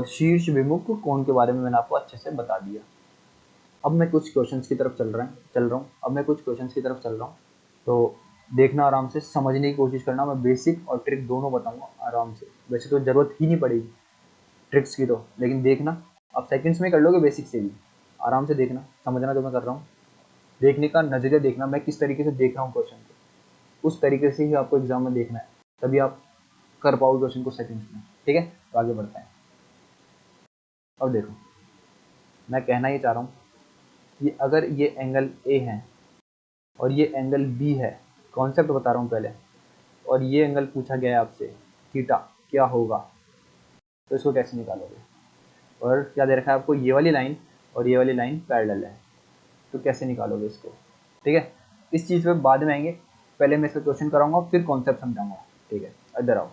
Speaker 1: शीर्ष विमुख कोण के बारे में मैंने आपको अच्छे से बता दिया। अब मैं कुछ क्वेश्चंस की तरफ चल रहा हूँ। तो देखना आराम से, समझने की कोशिश करना। मैं बेसिक और ट्रिक दोनों बताऊंगा आराम से। वैसे तो ज़रूरत ही नहीं पड़ेगी ट्रिक्स की तो, लेकिन देखना आप सेकंड्स में कर लोगे बेसिक से भी। आराम से देखना, समझना जो मैं कर रहा हूँ। देखने का नज़रिया देखना, मैं किस तरीके से देख रहा हूँ क्वेश्चन को, उस तरीके से ही आपको एग्जाम में देखना है, तभी आप कर पाओगे क्वेश्चन को सेकंड्स में। ठीक है, तो आगे बढ़ते हैं। अब देखो, मैं कहना ये चाह रहा हूँ कि अगर ये एंगल ए है और ये एंगल बी है, कॉन्सेप्ट बता रहा हूँ पहले, और ये एंगल पूछा गया है आपसे थीटा क्या होगा, तो इसको कैसे निकालोगे। और क्या दे रखा है आपको, ये वाली लाइन और ये वाली लाइन पैरेलल है, तो कैसे निकालोगे इसको। ठीक है, इस चीज़ पे बाद में आएंगे, पहले मैं इसका क्वेश्चन कराऊंगा फिर कॉन्सेप्ट समझाऊंगा। ठीक है, इधर आओ।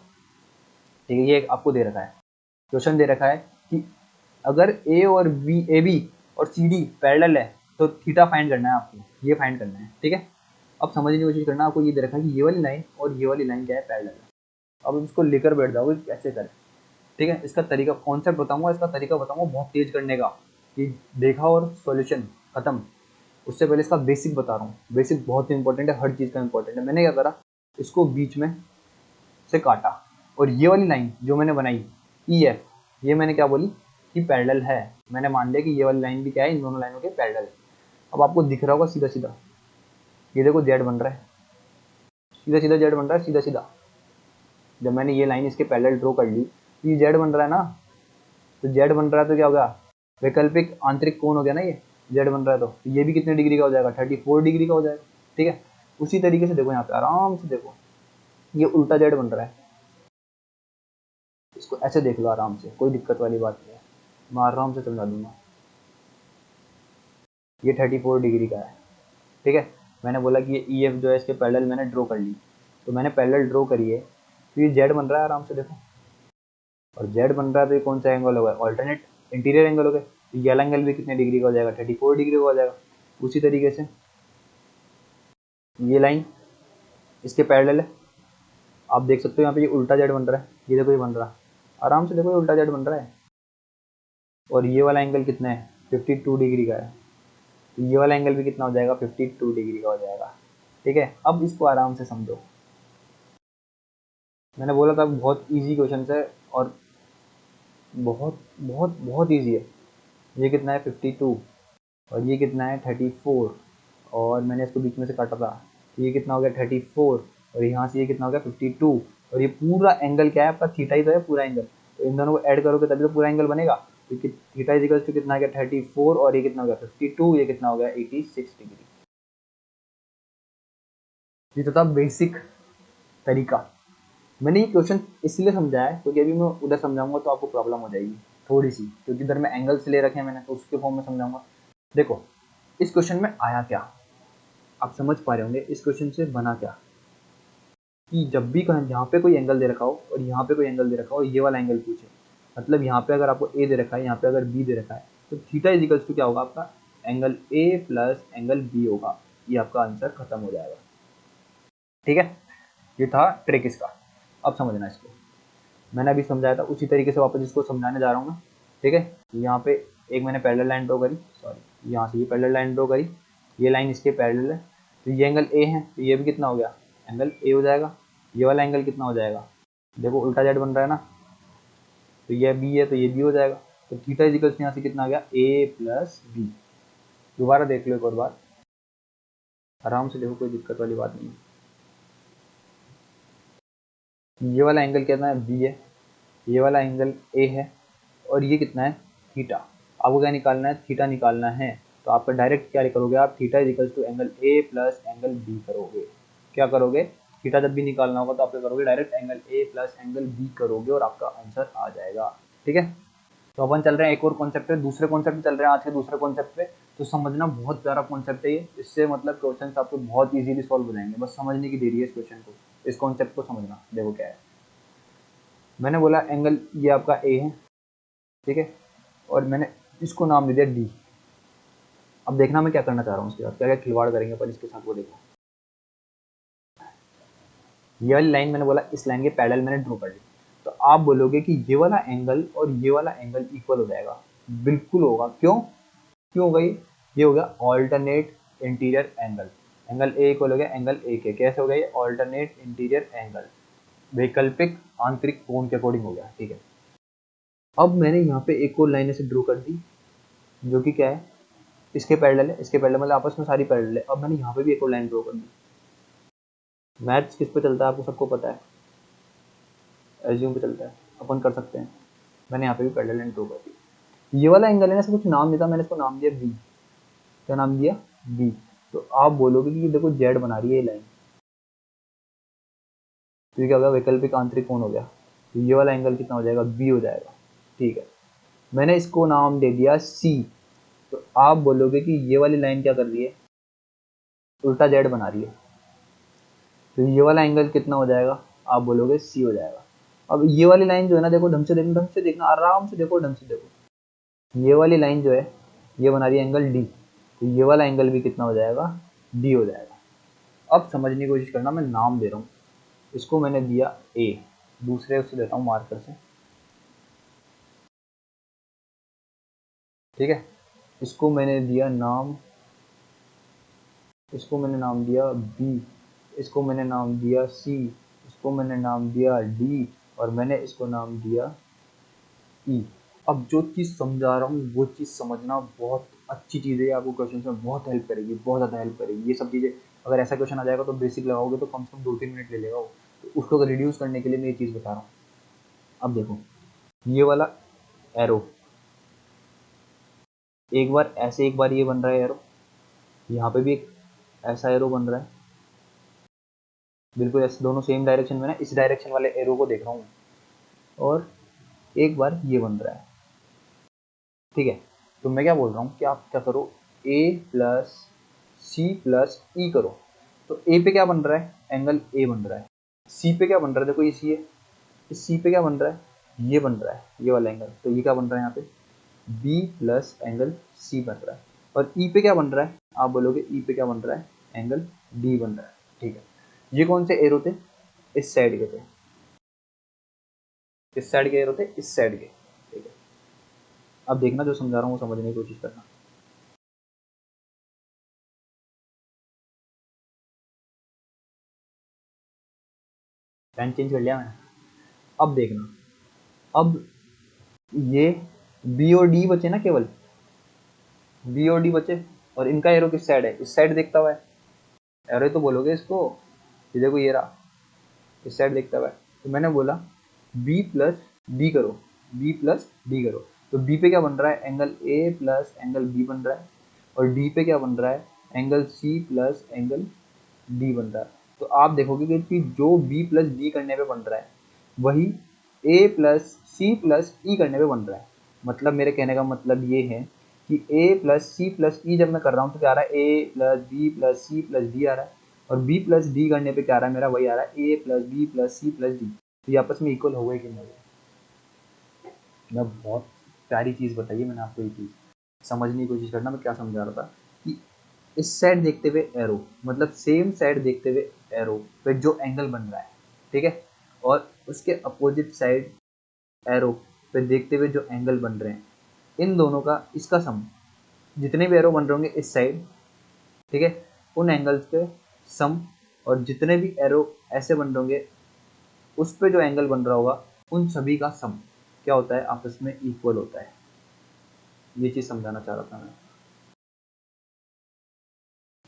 Speaker 1: ठीक है, ये आपको दे रखा है, क्वेश्चन दे रखा है कि अगर ए बी और सी डी पैरेलल है तो थीटा फाइंड करना है आपको, ये फाइंड करना है। ठीक है, अब समझने की कोशिश करना। आपको ये दे रखा है कि ये वाली लाइन और ये वाली लाइन क्या है, पैरेलल है। अब इसको लेकर बैठ जाओगे कैसे करें। ठीक है, इसका तरीका, कॉन्सेप्ट बताऊंगा, इसका तरीका बताऊंगा बहुत तेज करने का, कि देखा और सॉल्यूशन खत्म। उससे पहले इसका बेसिक बता रहा हूँ। बेसिक बहुत इंपॉर्टेंट है, हर चीज़ का इंपॉर्टेंट है। मैंने क्या करा, इसको बीच में से काटा, और ये वाली लाइन जो मैंने बनाई ई एफ, ये मैंने क्या बोली कि पैरेलल है। मैंने मान लिया कि ये वाली लाइन भी क्या है, इन दोनों लाइनों के पैरेलल है। अब आपको दिख रहा होगा सीधा सीधा, ये देखो जेड बन रहा है, सीधा सीधा जेड बन रहा है, सीधा सीधा। जब मैंने ये लाइन इसके पैरेलल ड्रॉ कर ली तो ये जेड बन रहा है ना, तो जेड बन रहा है तो क्या होगा, वैकल्पिक आंतरिक कोण हो गया ना, ये जेड बन रहा है तो ये भी कितने डिग्री का हो जाएगा, 34 डिग्री का हो जाएगा। ठीक है, उसी तरीके से देखो यहाँ पे आराम से देखो, ये उल्टा जेड बन रहा है, इसको ऐसे देख लो आराम से, कोई दिक्कत वाली बात नहीं है, मैं आराम से समझा दूंगा। ये 34 डिग्री का है। ठीक है, मैंने बोला कि ये ई एफ जो है इसके पैरेलल मैंने ड्रॉ कर ली, तो मैंने पैरेलल ड्रॉ करी है, तो ये जेड बन रहा है आराम से देखो, और जेड बन रहा है तो ये कौन सा एंगल होगा, ऑल्टरनेट इंटीरियर एंगल हो गया। तो ये वाला एंगल भी कितने डिग्री का हो जाएगा, 34 डिग्री का हो जाएगा। उसी तरीके से ये लाइन इसके पैरेलल है, आप देख सकते हो यहाँ पे ये उल्टा जेड बन रहा है, ये देखो ये बन रहा है, आराम से देखो ये उल्टा जेड बन रहा है। और ये वाला एंगल कितना है, 52 डिग्री का है, तो ये वाला एंगल भी कितना हो जाएगा, 52 डिग्री का हो जाएगा। ठीक है, अब इसको आराम से समझो। मैंने बोला था बहुत इजी क्वेश्चन है, और बहुत बहुत बहुत इजी है। ये कितना है 52, और ये कितना है 34, और मैंने इसको बीच में से काटा था, तो ये कितना हो गया 34, और यहाँ से ये कितना हो गया 52, और ये पूरा एंगल क्या है आपका, थीटा ही तो है पूरा एंगल। तो इन दोनों को ऐड करोगे तभी तो पूरा एंगल बनेगा। तो थीटा इज इक्वल टू कितना हो गया 34, और ये कितना हो गया 52, ये कितना हो गया 86 डिग्री। ये तो था बेसिक तरीका। मैंने ये क्वेश्चन इसलिए समझाया है क्योंकि अभी मैं उधर समझाऊंगा तो आपको प्रॉब्लम हो जाएगी थोड़ी सी, क्योंकि इधर मैं एंगल्स ले रखे हैं मैंने, तो उसके फॉर्म में समझाऊंगा। देखो, इस क्वेश्चन में आया क्या, आप समझ पा रहे होंगे इस क्वेश्चन से बना क्या, कि जब भी कहीं यहाँ पे कोई एंगल दे रखा हो और यहाँ पे कोई एंगल दे रखा हो, ये वाला एंगल पूछे, मतलब यहाँ पे अगर आपको ए दे रखा है, यहाँ पे अगर बी दे रखा है, तो थीटा इज इक्वल्स टू क्या होगा आपका, angle A plus angle B होगा। ये आपका आंसर खत्म हो जाएगा। ठीक है, ये था ट्रिक इसका। अब समझना इसको, मैंने अभी समझाया था उसी तरीके से वापस इसको समझाने जा रहा हूँ मैं। ठीक है, यहाँ पे एक मैंने पैरेलल लाइन ड्रॉ करी, सॉरी यहाँ से ये पैरेलल लाइन ड्रॉ करी, ये लाइन इसके पैरेलल है, तो ये एंगल ए है, तो ये भी कितना हो गया, एंगल ए हो जाएगा। ये वाला एंगल कितना हो जाएगा, देखो उल्टा जेड बन रहा है ना, तो ये बी है तो ये बी हो जाएगा। तो थीटा इज इक्वल्स यहाँ से कितना आ गया, ए प्लस बी। दोबारा देख लो एक और बार, आराम से देखो, कोई दिक्कत वाली बात नहीं है। ये वाला एंगल कितना है, बी है, ये वाला एंगल ए है, और ये कितना है, थीटा। आपको क्या निकालना है, थीटा निकालना है। तो आपका डायरेक्ट क्या करोगे आप, theta is equals to angle A plus angle B करोगे। क्या करोगे, थीटा जब भी निकालना होगा तो आप क्या करोगे, direct angle A plus angle B करोगे और आपका आंसर आ जाएगा। ठीक है, तो अपन चल रहे हैं एक और कॉन्सेप्ट पे, दूसरे कॉन्सेप्ट पे चल रहे हैं आज के, दूसरे कॉन्सेप्ट पे। तो समझना, बहुत प्यारा कॉन्सेप्ट है ये, इससे मतलब क्वेश्चन आपको बहुत इजीली सॉल्व हो जाएंगे, बस समझने की देरी है इस क्वेश्चन को, इस कॉन्सेप्ट को समझना। देखो क्या है, मैंने बोला एंगल ये आपका ए है, ठीक है, और मैंने इसको नाम दे दिया डी। अब देखना मैं क्या करना चाह रहा हूँ, उसके बाद क्या क्या खिलवाड़ करेंगे अपन इसके साथ, वो देखो। ये वाली लाइन मैंने बोला इस लाइन के पैरेलल मैंने ड्रॉ कर ली, तो आप बोलोगे कि ये वाला एंगल और ये वाला एंगल इक्वल हो जाएगा। बिल्कुल होगा। क्यों क्यों हो गई? ये हो गया ऑल्टरनेट इंटीरियर एंगल। एंगल ए इक्वल हो गया एंगल ए के। कैसे हो गया ये? ऑल्टरनेट इंटीरियर एंगल, वैकल्पिक आंतरिक कोण के अकॉर्डिंग हो गया। ठीक है, अब मैंने यहाँ पे एक और लाइन ऐसे ड्रॉ कर दी जो कि क्या है, इसके पैरेलल है। इसके पैरेलल मतलब आपस में सारी पैरेलल है। अब मैंने यहाँ पे भी एक और लाइन ड्रॉ कर दी। मैथ्स किस पे चलता है आपको सबको पता है, एज्यूम पे चलता है, अपन कर सकते हैं। मैंने यहाँ पे भी पैरेलल लाइन ड्रॉ कर दी। ये वाला एंगल है ना, इसको कुछ नाम नहीं था, मैंने इसको नाम दिया बी। क्या नाम दिया? बी। तो आप बोलोगे कि देखो जेड बना रही है ये लाइन, तो ये क्या होगा? वैकल्पिक आंतरिक कोण हो गया। तो ये वाला एंगल कितना हो जाएगा? बी हो जाएगा। ठीक है, मैंने इसको नाम दे दिया सी। तो आप बोलोगे कि ये वाली लाइन क्या कर रही है? उल्टा जेड बना रही है। तो ये वाला एंगल कितना हो जाएगा? आप बोलोगे सी हो जाएगा। अब ये वाली लाइन जो है ना, देखो ढंग से देखना, ढंग से देखना, आराम से देखो, ढंग से देखो। ये वाली लाइन जो है ये बना रही है एंगल डी, तो ये वाला एंगल भी कितना हो जाएगा? डी हो जाएगा। अब समझने की कोशिश करना, मैं नाम दे रहा हूँ, इसको मैंने दिया ए, दूसरे उससे देता हूँ मार्कर से। ठीक है, इसको मैंने दिया नाम, इसको मैंने नाम दिया बी, इसको मैंने नाम दिया सी, इसको मैंने नाम दिया डी, और मैंने इसको नाम दिया ई। अब जो चीज़ समझा रहा हूँ वो चीज़ समझना बहुत अच्छी चीज़ है, आपको क्वेश्चन में बहुत हेल्प करेगी, बहुत ज़्यादा हेल्प करेगी ये सब चीज़ें। अगर ऐसा क्वेश्चन आ जाएगा तो बेसिक लगाओगे तो कम से कम 2-3 मिनट ले लेगा वो, तो उसको रिड्यूस करने के लिए मैं ये चीज़ बता रहा हूँ। अब देखो ये वाला एरो, एक बार ऐसे, एक बार ये बन रहा है एरो, यहाँ पे भी एक ऐसा एरो बन रहा है, बिल्कुल ऐसे दोनों सेम डायरेक्शन में ना, इस डायरेक्शन वाले एरो को देख रहा हूँ, और एक बार ये बन रहा है। ठीक है, तो मैं क्या बोल रहा हूँ कि आप क्या करो, a प्लस सी प्लस ई करो। तो a पे क्या बन रहा है? एंगल a बन रहा है। c पे क्या बन रहा है? देखो ये c है, इस c पे क्या बन रहा है? ये बन रहा है, ये वाला एंगल। तो ये क्या बन रहा है यहाँ पे? b प्लस एंगल c बन रहा है। और e पे क्या बन रहा है? आप बोलोगे e पे क्या बन रहा है? एंगल d बन रहा है। ठीक है, ये कौन से एरो थे? इस साइड के थे, इस साइड के एरो थे, इस साइड के। ठीक है, अब देखना जो समझा रहा हूँ वो समझने की कोशिश करना। पेन चेंज कर लिया मैंने। अब देखना, अब ये बी और डी बचे ना, केवल बी और डी बचे, और इनका एरो किस साइड है? इस साइड देखता हुआ है। एरो तो बोलोगे इसको, ये देखो ये रहा, इस साइड देखता हुआ है। तो मैंने बोला बी प्लस डी करो, बी प्लस डी करो। तो बी पे क्या बन रहा है? Angle A plus angle B बन रहा है, और डी पे क्या बन रहा है? Angle C plus angle D बन रहा है। तो आप देखोगे कि जो बी प्लस डी करने पे बन रहा है वही ए प्लस सी प्लस ई करने पे बन रहा है। मतलब मेरे कहने का मतलब ये है कि ए प्लस सी प्लस ई जब मैं कर रहा हूँ तो क्या आ रहा है? A plus B plus C plus D आ रहा है, और बी प्लस डी करने पे क्या आ रहा है मेरा? वही आ रहा है, A plus B plus C plus D. तो ये आपस में इक्वल हो गए कि नहीं? मैं बहुत प्यारी चीज़ बताइए मैंने आपको, ये चीज़ समझने की कोशिश करना। मैं क्या समझा रहा था कि इस साइड देखते हुए एरो, मतलब सेम साइड देखते हुए एरो पे जो एंगल बन रहा है, ठीक है, और उसके अपोजिट साइड एरो पे देखते हुए जो एंगल बन रहे हैं, इन दोनों का इसका सम, जितने भी एरो बन रहे होंगे इस साइड, ठीक है, उन एंगल्स के सम, और जितने भी एरो ऐसे बन रहे होंगे उस पे जो एंगल बन रहा होगा उन सभी का सम क्या होता है? आपस में इक्वल होता है। ये चीज़ समझाना चाह रहा था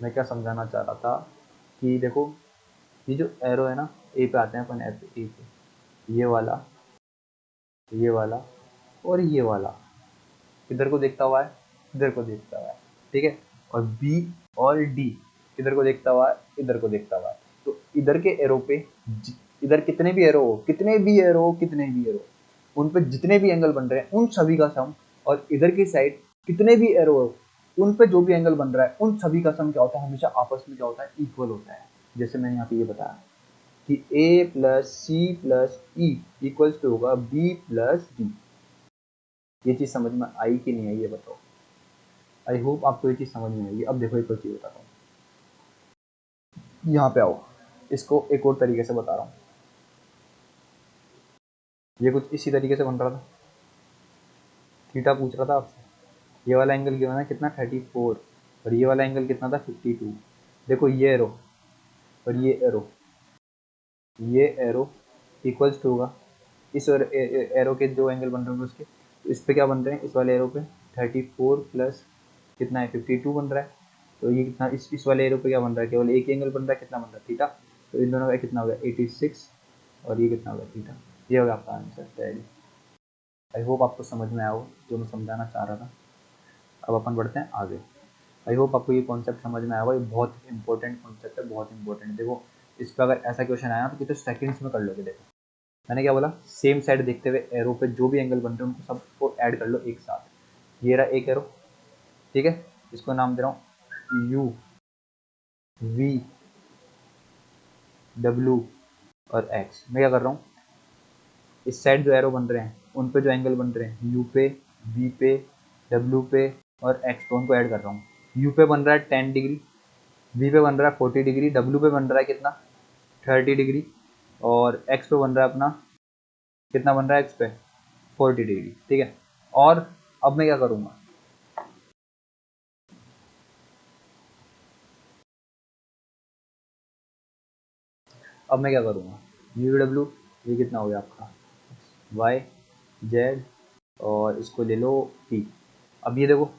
Speaker 1: मैं क्या समझाना चाह रहा था कि देखो ये जो एरो है ना, ए पे आते हैं अपन, ए पे ये वाला, ये वाला और ये वाला किधर को देखता हुआ है? इधर को देखता हुआ है। ठीक है, और बी और डी किधर को देखता हुआ है? इधर को देखता हुआ है। तो इधर के एरो पे इधर कितने भी एरो हो, कितने भी एरो हो, कितने भी एरो, उन पे जितने भी एंगल बन रहे हैं उन सभी का सम, और इधर की साइड कितने भी एरो हो उन पे जो भी एंगल बन रहा है उन सभी का सम क्या होता है? हमेशा आपस में क्या होता है? इक्वल होता है। जैसे मैंने यहाँ पे ये बताया कि a plus C plus E equals to होगा b प्लस डी। ये चीज़ समझ में आई कि नहीं आई, ये बताओ। आई होप आपको ये चीज़ समझ में आएगी। अब देखो एक और चीज़ बताता हूँ, यहाँ पे आओ, इसको एक और तरीके से बता रहा हूँ। ये कुछ इसी तरीके से बन रहा था, थीटा पूछ रहा था आपसे, ये वाला एंगल गिवन है कितना 34 और ये वाला एंगल कितना था 52। देखो ये एरो और ये एरो इक्वल्स टू होगा इस एरो के जो एंगल बन रहे होंगे उसके, तो इस पे क्या बन रहे हैं, इस वाले एरो पे 34 प्लस कितना है 52 बन रहा है। तो ये कितना इस वाले एरो पे क्या बन रहा है, केवल एक ही एंगल बन रहा है, कितना बन रहा है थीटा। तो इन दोनों का कितना होगा 86 और ये कितना होगा थीटा। ये होगा आपका आंसर रेडी। आई होप आपको समझ में आया हो जो मैं समझाना चाह रहा था। अब अपन बढ़ते हैं आगे। आई होप आपको ये कॉन्सेप्ट समझ में आया होगा, ये बहुत इंपॉर्टेंट कॉन्सेप्ट है, बहुत इंपॉर्टेंट। देखो इस पर अगर ऐसा क्वेश्चन आया तो कितने सेकंड्स में कर लोगे। देखो मैंने क्या बोला, सेम साइड देखते हुए एरो पे जो भी एंगल बन रहे हैं उनको सबको ऐड कर लो एक साथ। ये रहा एक एरो, ठीक है, इसको नाम दे रहा हूँ यू वी डब्ल्यू और एक्स। मैं क्या कर रहा हूँ, इस साइड जो एरो बन रहे हैं उन पे जो एंगल बन रहे हैं यू पे, वी पे, डब्ल्यू पे और एक्स पे, उनको ऐड कर रहा हूँ। यू पे बन रहा है 10 डिग्री, वी पे बन रहा है 40 डिग्री, डब्ल्यू पे बन रहा है कितना 30 डिग्री और एक्स पे बन रहा है अपना कितना बन रहा है एक्स पे 40 डिग्री, ठीक है। और अब मैं क्या करूँगा, अब मैं क्या करूँगा, यू डब्ल्यू ये कितना हो गया आपका वाई जेड और इसको ले लो पी। अब ये देखो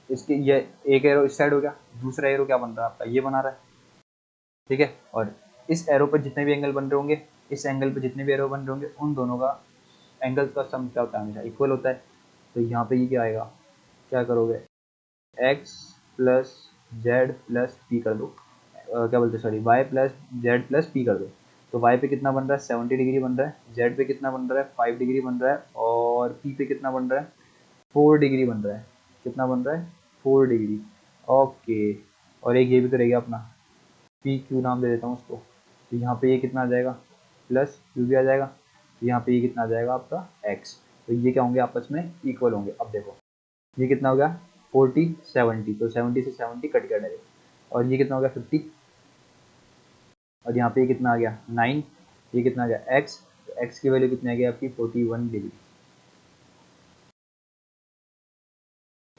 Speaker 1: इसके ये एक एरो इस साइड हो गया, दूसरा एरो क्या बन रहा है आपका ये बना रहा है, ठीक है। और इस एरो पर जितने भी एंगल बन रहे होंगे, इस एंगल पर जितने भी एरो बन रहे होंगे उन दोनों का एंगल्स का सम क्या होता है, हमेशा इक्वल होता है। तो यहाँ पे ये क्या आएगा, क्या करोगे X plus Z plus P कर दो, क्या बोलते हैं sorry Y plus Z plus P कर दो। तो वाई पे कितना बन रहा है 70 डिग्री बन रहा है, जेड पे कितना बन रहा है 5 डिग्री बन रहा है और पी पे कितना बन रहा है 4 डिग्री बन रहा है। कितना बन रहा है 4 डिग्री, ओके। और एक ये भी तो रहेगा अपना पी क्यू नाम दे देता हूँ उसको। तो यहाँ पे ये कितना आ जाएगा प्लस क्यू भी आ जाएगा, तो यहाँ पे ये कितना आ जाएगा आपका एक्स। तो ये क्या होंगे आपस में इक्वल होंगे। अब देखो ये कितना हो गया 40 70, तो 70 से 70 कट गया डायरेक्ट। और ये कितना हो गया 50 और यहाँ पे ये कितना आ गया 9, ये कितना आ गया एक्स, तो एक्स की वैल्यू कितनी आ गई आपकी 41 डिग्री।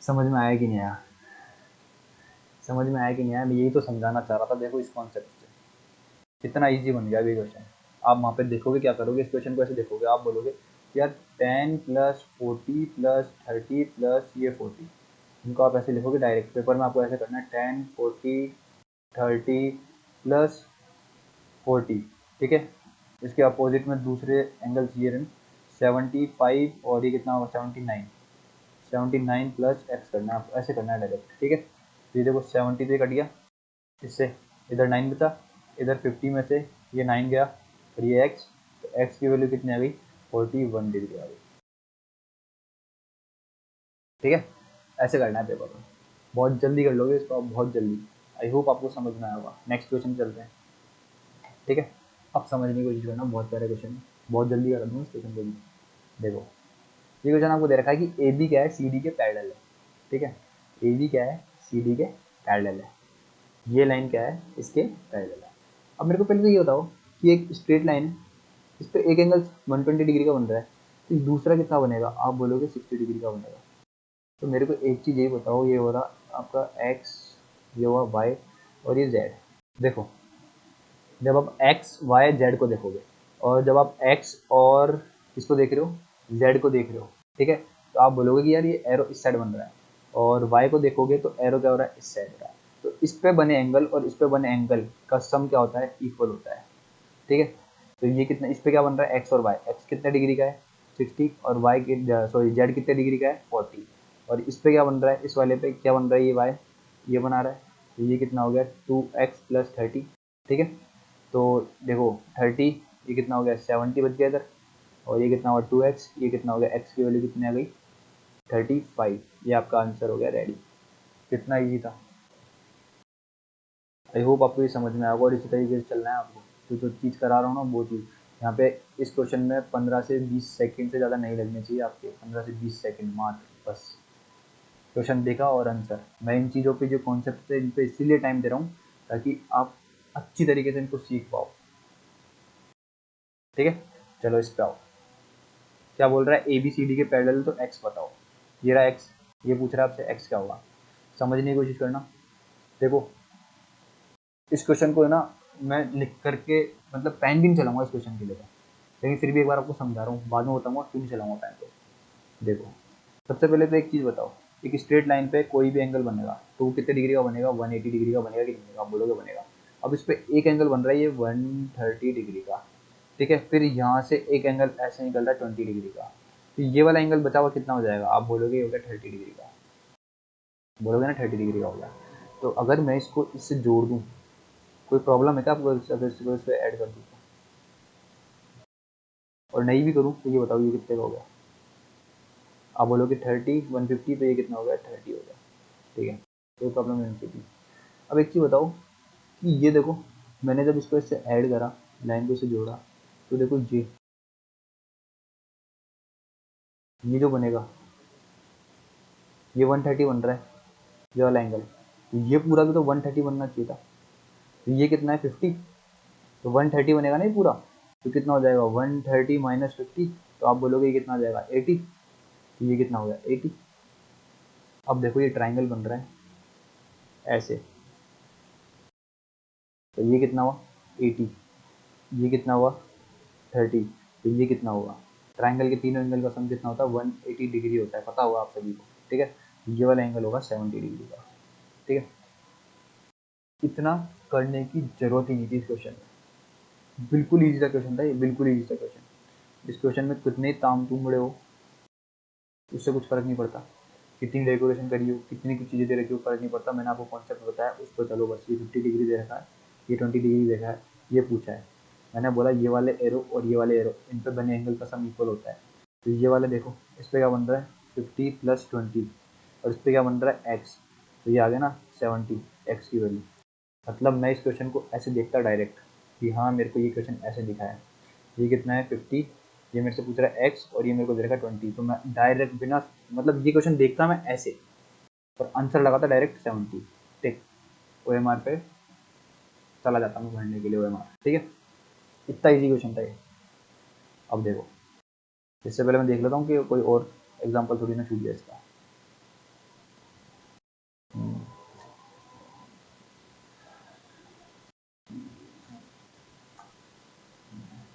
Speaker 1: समझ में आया कि नहीं आया, समझ में आया कि नहीं आया, मैं यही तो समझाना चाह रहा था। देखो इस कॉन्सेप्ट से कितना इजी बन गया ये क्वेश्चन। आप वहाँ पे देखोगे क्या करोगे, इस क्वेश्चन को ऐसे देखोगे, आप बोलोगे यार 10 प्लस 40 प्लस 30 प्लस ये 40, इनको आप ऐसे लिखोगे डायरेक्ट पेपर में, आपको ऐसे करना है 10 40 30 प्लस 40, ठीक है। इसके अपोजिट में दूसरे एंगल्स ये रहे 75 और ये कितना होगा 79, 79 प्लस एक्स करना है, आपको ऐसे करना है डायरेक्ट, ठीक है। तो ये देखो 70 से कट गया, इससे इधर 9 बचा, इधर 50 में से ये 9 गया और ये एक्स, तो एक्स की वैल्यू कितनी आ गई 41 डिग्री आ गई, ठीक है। ऐसे करना है पेपर में, बहुत जल्दी कर लोगे इसको आप, बहुत जल्दी। आई होप आपको समझ में आया होगा। नेक्स्ट क्वेश्चन चलते हैं, ठीक है। अब समझने की कोशिश करना, बहुत प्यारे क्वेश्चन है, बहुत जल्दी कर दूँगा इस क्वेश्चन को भी। देखो ये क्वेश्चन आपको दे रखा है कि ए बी क्या है सी डी के पैरेलल है, ठीक है। ए बी क्या है सी डी के पैरेलल है, ये लाइन क्या है इसके पैरेलल है। अब मेरे को पहले तो ये बताओ कि एक स्ट्रेट लाइन है, इस पर एक एंगल 120 डिग्री का बन रहा है, तो दूसरा कितना बनेगा, आप बोलोगे 60 डिग्री का बनेगा। तो मेरे को एक चीज़ ये बताओ, ये हो रहा आपका एक्स, ये हुआ वाई और ये जेड। देखो जब आप एक्स वाई जेड को देखोगे और जब आप एक्स और इसको देख रहे हो जेड को देख रहे हो, ठीक है, तो आप बोलोगे कि यार ये एरो इस साइड बन रहा है, और वाई को देखोगे तो एरो क्या हो रहा है इस साइड हो रहा है। तो इस पे बने एंगल और इस पे बने एंगल का सम क्या होता है इक्वल होता है, ठीक है। तो ये कितना इस पे क्या बन रहा है एक्स और वाई, एक्स कितने डिग्री का है 60 और वाई सॉरी जेड कितने डिग्री का है 40, और इस पे क्या बन रहा है इस वाले पे क्या बन रहा है ये वाई, ये बना रहा है। तो ये कितना हो गया 2x प्लस 30, ठीक है। तो देखो 30 ये कितना हो गया 70 बच गया इधर, और ये कितना हुआ 2x, ये कितना हो गया x की वैल्यू कितनी आ गई 35। ये आपका आंसर हो गया रेडी। कितना इजी था। आई होप आपको ये समझ में आएगा और इसी तरीके से चलना है आपको। तो जो चीज़ करा रहा हूँ ना वो चीज़ यहाँ पे इस क्वेश्चन में 15 से 20 सेकंड से ज़्यादा नहीं लगने चाहिए आपके, 15 से 20 सेकंड मात्र बस। क्वेश्चन देखा और आंसर। मैं इन चीज़ों पे जो कॉन्सेप्ट है इन पे इसीलिए टाइम दे रहा हूँ ताकि आप अच्छी तरीके से इनको सीख पाओ। ठीक है, चलो इस पे आओ। क्या बोल रहा है, ए बी सी डी के पैरेलल तो एक्स बताओ। ये रहा एक्स, ये पूछ रहा है आपसे एक्स क्या होगा। समझने की कोशिश करना। देखो इस क्वेश्चन को है ना मैं लिख करके मतलब पेन भी नहीं चलाऊंगा इस क्वेश्चन के लिए, लेकिन फिर भी एक बार आपको समझा रहा हूँ, बाद में बताऊंगा क्यों नहीं चलाऊंगा पेन को। देखो सबसे पहले तो एक चीज़ बताओ, एक स्ट्रेट लाइन पे कोई भी एंगल बनेगा तो वो कितने डिग्री का बनेगा, 180 डिग्री का बनेगा कि नहीं बनेगा, आप बोलोगे बनेगा। अब इस पे एक एंगल बन रहा है ये 130 डिग्री का, ठीक है। फिर यहाँ से एक एंगल ऐसे निकल रहा है 20 डिग्री का, तो ये वाला एंगल बचा हुआ कितना हो जाएगा, आप बोलोगे ये हो गया 30 डिग्री का, बोलोगे ना 30 डिग्री का हो गया। तो अगर मैं इसको इससे जोड़ दूँ, कोई प्रॉब्लम है क्या आपको अगर इसको इस पर ऐड कर दूँ तो? और नहीं भी करूँ तो ये बताओ ये कितने का हो गया, आप बोलोगे 30 150, तो ये कितना हो गया 30 हो गया, ठीक है, कोई प्रॉब्लम नहीं थी। अब एक चीज़ बताओ कि ये देखो मैंने जब इसको इससे ऐड करा, लाइन को इससे जोड़ा, तो देखो ये जो बनेगा ये 130 बन रहा है, ये वाला एंगल, तो ये पूरा भी तो 130 बनना चाहिए था। तो ये कितना है 50, तो 130 बनेगा नहीं पूरा, तो कितना हो जाएगा 130 माइनस 50, तो आप बोलोगे ये कितना आ जाएगा 80, तो ये कितना हो गया 80। अब देखो ये ट्राइंगल बन रहा है ऐसे, तो ये कितना हुआ 80, ये कितना हुआ 30, तो ये कितना होगा, ट्राइंगल के तीनों एंगल का सम कितना होता है 180 डिग्री होता है, पता होगा आप सभी को, ठीक है। ये वाला एंगल होगा 70 डिग्री का, ठीक है। इतना करने की जरूरत ही नहीं थी इस क्वेश्चन में, बिल्कुल ईजी सा क्वेश्चन था ये, बिल्कुल ईजी सा क्वेश्चन। इस क्वेश्चन में कितने ताम तुम बड़े हो उससे कुछ फर्क नहीं पड़ता, कितनी डेकोरेशन करी हो, कितनी कुछ चीज़ें दे रखी हो, फर्क नहीं पड़ता। मैंने आपको कॉन्सेप्ट बताया उस पर चलो बस। ये 50 डिग्री दे रखा है, ये 20 डिग्री देखा है, ये पूछा है, मैंने बोला ये वाले एरो और ये वाले एरो इन पर बने एंगल का सम इक्वल होता है। तो ये वाले देखो इस पर क्या बन रहा है 50 + 20, और इस पर क्या बन रहा है एक्स, तो ये आ गया ना 70 एक्स की वैल्यू। मतलब मैं इस क्वेश्चन को ऐसे देखता डायरेक्ट कि हाँ मेरे को ये क्वेश्चन ऐसे दिखा है, ये कितना है 50, ये मेरे से पूछ रहा है एक्स और ये मेरे को दे रखा है 20, तो मैं डायरेक्ट बिना मतलब ये क्वेश्चन देखता मैं ऐसे और आंसर लगाता डायरेक्ट 70, ठीक। OMR पे चला जाता मैं भरने के लिए OMR, ठीक है। इतना ईजी क्वेश्चन था ये। अब देखो इससे पहले मैं देख लेता हूँ कि कोई और एग्जाम्पल थोड़ी ना छूट गया इसका।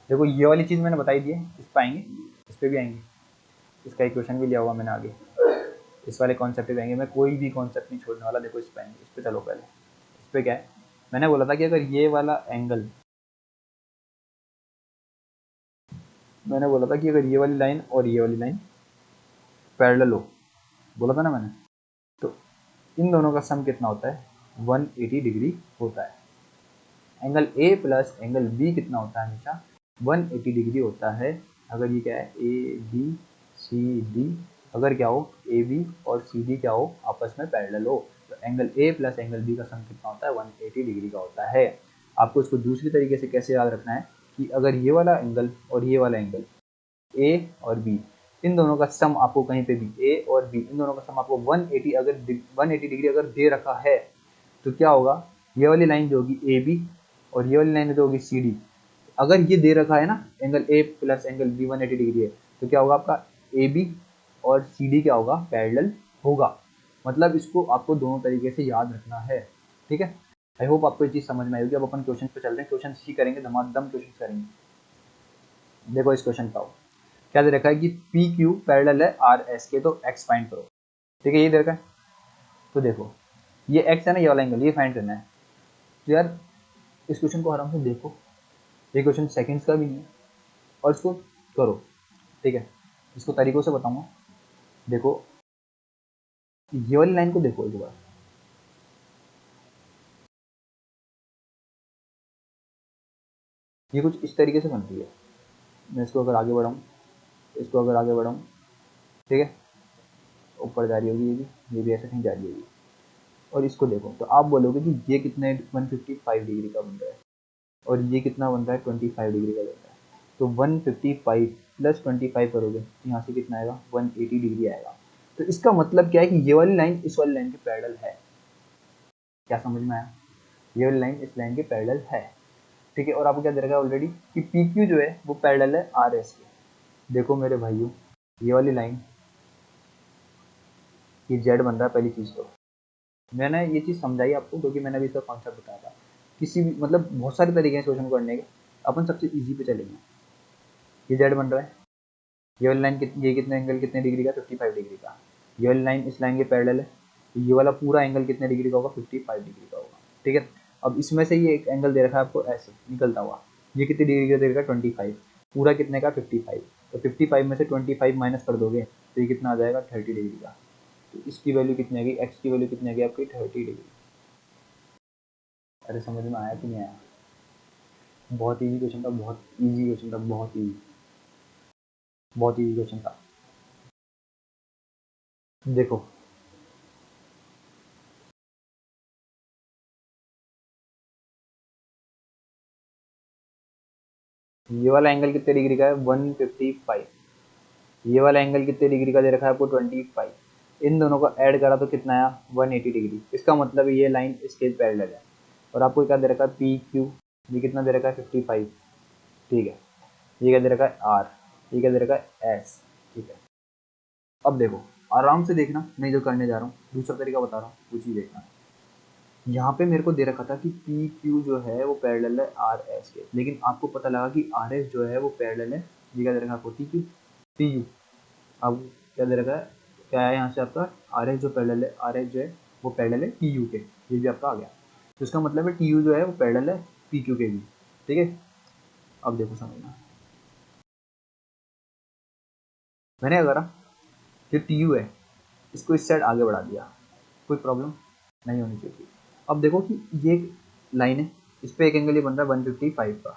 Speaker 1: देखो ये वाली चीज़ मैंने बताई दी है, इस पर आएंगे, इस पर भी आएंगे, इसका एक क्वेश्चन भी लिया हुआ मैंने आगे, इस वाले कॉन्सेप्ट पे आएंगे, मैं कोई भी कॉन्सेप्ट नहीं छोड़ने वाला। देखो इस पे आएंगे, इस पे चलो पहले। इस पे क्या है, मैंने बोला था कि अगर ये वाला एंगल, मैंने बोला था कि अगर ये वाली लाइन और ये वाली लाइन पैरेलल हो, बोला था ना मैंने, तो इन दोनों का सम कितना होता है 180 डिग्री होता है। Angle A plus angle B कितना होता है हमेशा 180 डिग्री होता है। अगर ये क्या है ए बी सी डी, अगर क्या हो ए बी और सी डी क्या हो आपस में पैरेलल हो, तो angle A plus angle B का सम कितना होता है 180 डिग्री का होता है। आपको इसको दूसरी तरीके से कैसे याद रखना है कि अगर ये वाला एंगल और ये वाला एंगल ए और बी, इन दोनों का सम आपको कहीं पे भी ए और बी इन दोनों का सम आपको 180 अगर 180 डिग्री अगर दे रखा है, तो क्या होगा, ये वाली लाइन जो होगी ए बी और ये वाली लाइन जो होगी सी डी, अगर ये दे रखा है ना angle A plus angle B 180 degree है, तो क्या होगा आपका ए बी और सी डी क्या होगा पैरेलल होगा। मतलब इसको आपको दोनों तरीके से याद रखना है, ठीक है। आई होप आपको ये चीज़ समझ में आई होगी। अब अपन क्वेश्चन पे चलते हैं, क्वेश्चन ही करेंगे, धमाधम क्वेश्चन करेंगे। देखो इस क्वेश्चन का क्या दे रखा है कि पी क्यू पैरेलल है आर एस के, तो एक्स फाइंड करो, ठीक है, ये दे रखा है। तो देखो ये एक्स है ना, ये वाला एंगल ये फाइंड करना है। तो यार इस क्वेश्चन को आराम से देखो, ये क्वेश्चन सेकंड्स का भी नहीं है, और इसको करो, ठीक है। इसको तरीकों से बताऊंगा। देखो ये वाली लाइन को देखो एक बार, ये कुछ इस तरीके से बनती है। मैं इसको अगर आगे बढ़ाऊँ, इसको अगर आगे बढ़ाऊँ, ठीक है, ऊपर जा रही होगी ये भी ऐसे कहीं जा रही होगी। और इसको देखो तो आप बोलोगे कि ये कितना 155 डिग्री का बन रहा है और ये कितना बन रहा है 25 डिग्री का बन रहा है। तो 155 + 25 करोगे तो यहाँ से कितना आएगा 180 डिग्री आएगा। तो इसका मतलब क्या है कि ये वाली लाइन इस वाली लाइन के पैरेलल है। क्या समझ में आया? ये वाली लाइन इस लाइन के पैरेलल है, ठीक है। और आपको क्या दे रखा है ऑलरेडी कि पी क्यू जो है वो पैरेलल है आर एस के। देखो मेरे भाइयों, ये वाली लाइन, ये जेड बन रहा है। पहली चीज़ तो मैंने ये चीज़ समझाई आपको क्योंकि मैंने अभी इसका कॉन्सेप्ट बताया था। किसी भी मतलब बहुत सारे तरीके हैं क्वेश्चन करने के, अपन सबसे इजी पे चलेंगे। ये जेड बन रहा है, ये वाली लाइन ये कितने एंगल कितने डिग्री का, 55 डिग्री का। ये वाली लाइन इस लाइन के पैरेलल है, तो ये वाला पूरा एंगल कितने डिग्री का होगा, 55 डिग्री का होगा, ठीक है। अब इसमें से ये एक एंगल दे रखा है आपको ऐसे निकलता हुआ, ये कितनी डिग्री का दे रखा है, 25। पूरा कितने का, 55। तो 55 में से 25 माइनस कर दोगे तो ये कितना आ जाएगा, 30 डिग्री का। तो इसकी वैल्यू कितनी आ गई, एक्स की वैल्यू कितनी आ गई आपकी, 30 डिग्री। अरे समझ में आया कि नहीं आया? बहुत इजी क्वेश्चन था, बहुत इजी क्वेश्चन था, बहुत इजी, बहुत इजी क्वेश्चन था। देखो ये वाला एंगल कितने डिग्री का है, 155। ये वाला एंगल कितने डिग्री का दे रखा है आपको, 25। इन दोनों को ऐड करा तो कितना आया, 180 डिग्री। इसका मतलब ये लाइन इसके पैरेलल है। और आपको क्या दे रखा है, पी क्यू, ये कितना दे रखा है, 55, ठीक है। ये क्या दे रखा है, आर, ये क्या दे रखा है, एस, ठीक है। अब देखो आराम से देखना, मैं जो करने जा रहा हूँ दूसरा तरीका बता रहा हूँ, वो चीज़ देखना। यहाँ पे मेरे को दे रखा था कि पी क्यू जो है वो पैरेलल है आर एस के, लेकिन आपको पता लगा कि आर एस जो है वो पैरेलल है, ये क्या दे रखा है आपको, टी क्यू, टी यू। अब क्या दे रखा है, क्या है यहाँ से आपका, आर एस जो पैरेलल है, आर एस जो है वो पैरेलल है टी यू के, ये भी आपका आ गया। तो इसका मतलब है टी यू जो है वो पैरेलल है पी क्यू के भी, ठीक है। अब देखो समझना, मैंने क्या करा, जो टी यू है इसको इस साइड आगे बढ़ा दिया, कोई प्रॉब्लम नहीं होनी चाहिए थी। अब देखो कि ये एक लाइन है, इस पे एक एंगल ये बन रहा है 155 का,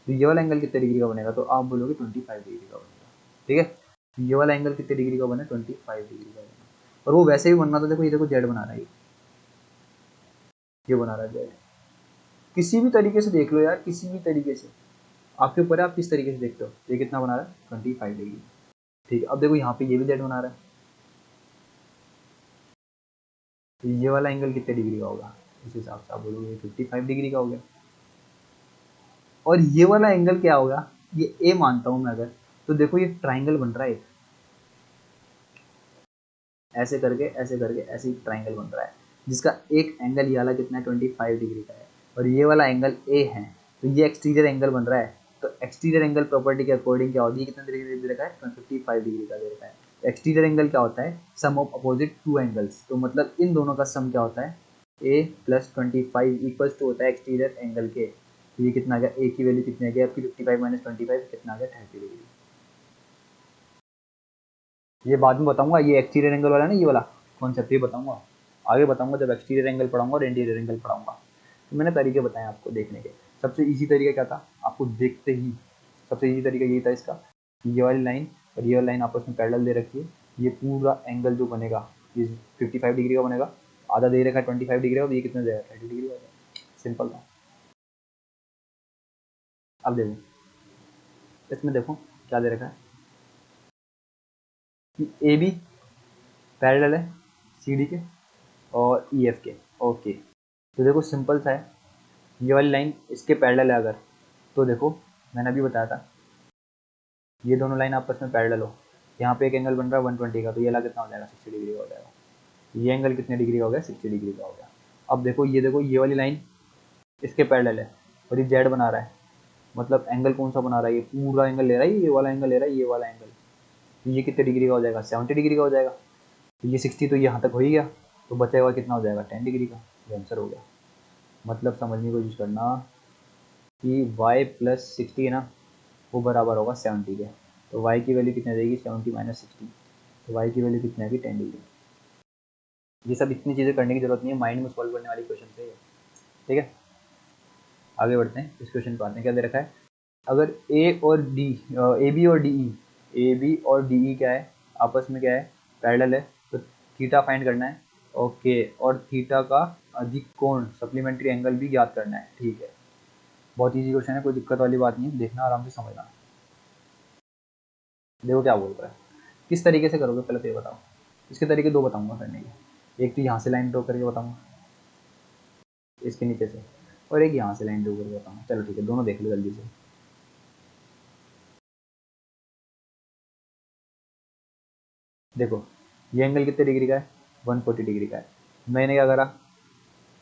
Speaker 1: तो ये वाला एंगल कितने डिग्री का बनेगा, तो आप बोलोगे 25 डिग्री का बनेगा, ठीक है। तो ये वाला एंगल कितने डिग्री का बना, 25 डिग्री का बना। और वो वैसे भी बनना था, देखो ये देखो जेड बना रहा है, ये बना रहा है जेड। किसी भी तरीके से देख लो यार, किसी भी तरीके से, आपके ऊपर है आप किस तरीके से देखते हो। ये कितना बना रहा है, 25 डिग्री, ठीक है। अब देखो यहाँ पे ये भी जेड बना रहा है, तो ये वाला एंगल कितने डिग्री का होगा, इस हिसाब से आप बोलोगे 55 डिग्री का हो गया। और ये वाला एंगल क्या होगा, ये ए मानता हूं मैं अगर, तो देखो ये ट्राइंगल बन रहा है, ऐसे करके ऐसे करके ऐसे ट्राइंगल बन रहा है, जिसका एक एंगल ये वाला कितना है, 25 डिग्री का है, और ये वाला एंगल ए है, तो ये एक्सटीरियर एंगल बन रहा है। तो एक्सटीरियर एंगल प्रॉपर्टी के अकॉर्डिंग क्या होती है, कितना डिग्री दे रखा है, 55 डिग्री का दे रखा है। एक्सटीरियर एंगल क्या होता है, सम ऑफ अपोजिट टू एंगल्स, तो मतलब इन दोनों का सम क्या होता है, ए प्लस 25 इक्वल्स टू होता है एक्सटीरियर एंगल के। तो ये कितना आ गया, ए की वैल्यू कितनी आ गई आपकी, 55 माइनस 25 कितना आ गया, 30 डिग्री। ये बाद में बताऊंगा, ये एक्सटीरियर एंगल वाला ना, ये वाला कॉन्सेप्ट ये बताऊंगा, आगे बताऊंगा जब एक्सटीरियर एंगल पढ़ाऊंगा और इंटीरियर एंगल पढ़ाऊंगा। तो मैंने तरीके बताए आपको देखने के। सबसे इजी तरीका क्या था, आपको देखते ही सबसे इजी तरीका यही था इसका, ये वाली लाइन और ये वाली लाइन आपस में पैरेलल दे रखी है, ये पूरा एंगल जो बनेगा ये 55 डिग्री का बनेगा, आधा दे रखा है 25 डिग्री का, तो ये कितना देगा, 30 डिग्री का। सिंपल था। अब देखो इसमें देखो क्या दे रखा है कि ए बी पैरेलल है सी डी के और ई एफ के, ओके। तो देखो सिंपल सा है, ये वाली लाइन इसके पैरेलल है अगर, तो देखो मैंने अभी बताया था ये दोनों लाइन आपस में पैरेलल हो, यहाँ पे एक एंगल बन रहा है 120 का, तो ये वाला कितना हो जाएगा, 60 डिग्री का हो जाएगा। ये एंगल कितने डिग्री का हो गया, 60 डिग्री का हो गया। अब देखो ये वाली लाइन इसके पैरेलल है और ये जेड बना रहा है, मतलब एंगल कौन सा बना रहा है, ये पूरा एंगल ले रहा है, ये वाला एंगल ले रहा है, ये वाला एंगल, तो ये कितने डिग्री का हो जाएगा, 70 डिग्री का हो जाएगा। तो ये 60 तो यहाँ तक हो ही गया, तो बचेगा कितना हो जाएगा, 10 डिग्री का। ये आंसर हो गया। मतलब समझने की कोशिश करना कि y प्लस 60 है ना, वो बराबर होगा 70 के। तो y की वैल्यू कितनी आ जाएगी, 70 माइनस 60, तो y की वैल्यू कितनी आएगी, 10 डिग्री। ये सब इतनी चीज़ें करने की जरूरत नहीं है, माइंड में सॉल्व करने वाली क्वेश्चन है ये, ठीक है। आगे बढ़ते हैं, इस क्वेश्चन पर आते हैं। क्या दे रखा है, अगर ए और डी, ए बी और डी ई, ए बी और डी ई क्या है, आपस में क्या है, पैरेलल है, तो थीटा फाइंड करना है, ओके। और थीटा का अधिक कोण सप्लीमेंट्री एंगल भी ज्ञात करना है, ठीक है। बहुत इजी क्वेश्चन है, कोई दिक्कत वाली बात नहीं है, देखना आराम से समझना। देखो क्या बोल रहा है, किस तरीके से करोगे पहले तो ये बताओ। इसके तरीके दो बताऊंगा करने के, एक तो यहाँ से लाइन ड्रॉ करके बताऊंगा इसके नीचे से, और एक यहाँ से लाइन ड्रॉ करके बताऊंगा। चलो ठीक है, दोनों देख लो जल्दी से। देखो ये एंगल कितने डिग्री का है, 140 डिग्री का है। मैंने क्या करा,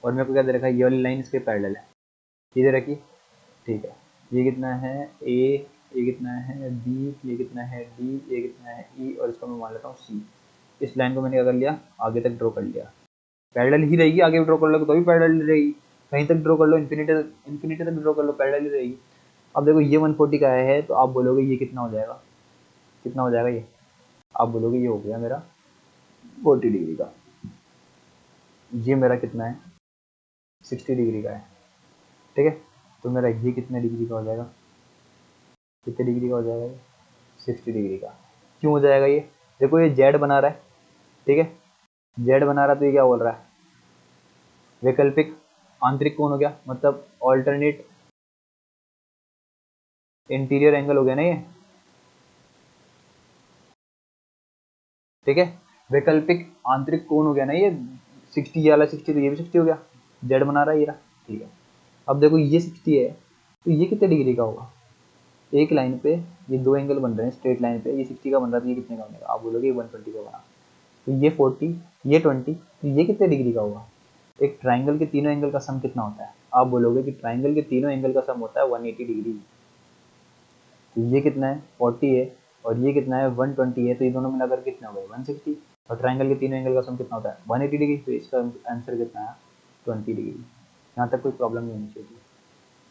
Speaker 1: और मेरे को क्या दे रखा है, ये वाली लाइन इसके पैरेलल है, ये दे रखी, ठीक है। ये कितना है ए, ये कितना है बी, ये कितना है डी, ये कितना है ई, और इसको मैं मान लेता हूँ सी। इस लाइन को मैंने क्या कर लिया, आगे तक ड्रॉ कर लिया। पैरेलल ही रहेगी, आगे ड्रॉ कर लो तो भी पैरेलल रहेगी, कहीं तक ड्रॉ कर लो, इन्फिनिटी इन्फिनिटी तक ड्रॉ कर लो, पैरेलल ही रहेगी। अब देखो ये 140 का है, तो आप बोलोगे ये कितना हो जाएगा, कितना हो जाएगा ये, आप बोलोगे ये हो गया मेरा 40 डिग्री का। ये मेरा कितना है, 60 डिग्री का है, ठीक है। तो मेरा ये कितने डिग्री का हो जाएगा, कितने डिग्री का हो जाएगा ये, 60 डिग्री का। क्यों हो जाएगा ये, देखो ये जेड बना रहा है, ठीक है, जेड बना रहा है, तो ये क्या बोल रहा है, वैकल्पिक आंतरिक कोण हो गया, मतलब ऑल्टरनेट इंटीरियर एंगल हो गया ना ये, ठीक है। वैकल्पिक आंतरिक कोण हो गया ना ये, 60, ये वाला 60, तो ये भी 60 हो गया, जेड बना रहा है ये रहा, ठीक है। अब देखो ये 60 है, तो ये कितने डिग्री का होगा, एक लाइन पे ये दो एंगल बन रहे हैं स्ट्रेट लाइन पे, ये 60 का बन रहा है, तो ये कितने का बनेगा, आप बोलोगे 120 का बना। तो ये 40, ये 20, तो ये कितने डिग्री का होगा। एक ट्राइंगल के तीनों एंगल का सम कितना होता है, आप बोलोगे कि ट्राइंगल के तीनों एंगल का सम होता है 180 डिग्री। तो ये कितना है 40 है, और ये कितना है 120 है, तो ये दोनों मिलाकर कितने हो गए 160, और ट्राइंगल के तीनों एंगल का सम कितना होता है 180 डिग्री, तो इसका आंसर कितना है 20 डिग्री। यहाँ तक कोई प्रॉब्लम नहीं होनी चाहिए,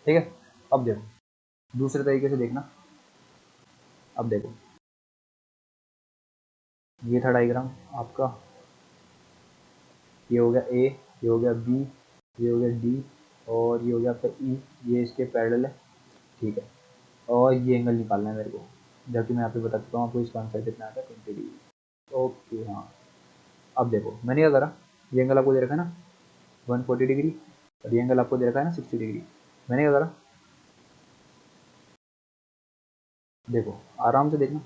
Speaker 1: ठीक है। अब देखो दूसरे तरीके से देखना, अब देखो ये था डायग्राम आपका, ये हो गया ए, ये हो गया बी, ये हो गया डी, और ये हो गया आपका ई, ये इसके पैरेलल है, ठीक है। और ये एंगल निकालना है मेरे को, जबकि मैं यहाँ पे बता चुका हूँ आपको इसका आंसर कितना आता है 20 डिग्री। ओके हाँ, अब देखो मैंने क्या करा, ये एंगल आपको दे रखा है ना 140 डिग्री, और ये एंगल आपको दे रखा है ना 60 डिग्री। मैंने क्या करा, देखो आराम से देखना,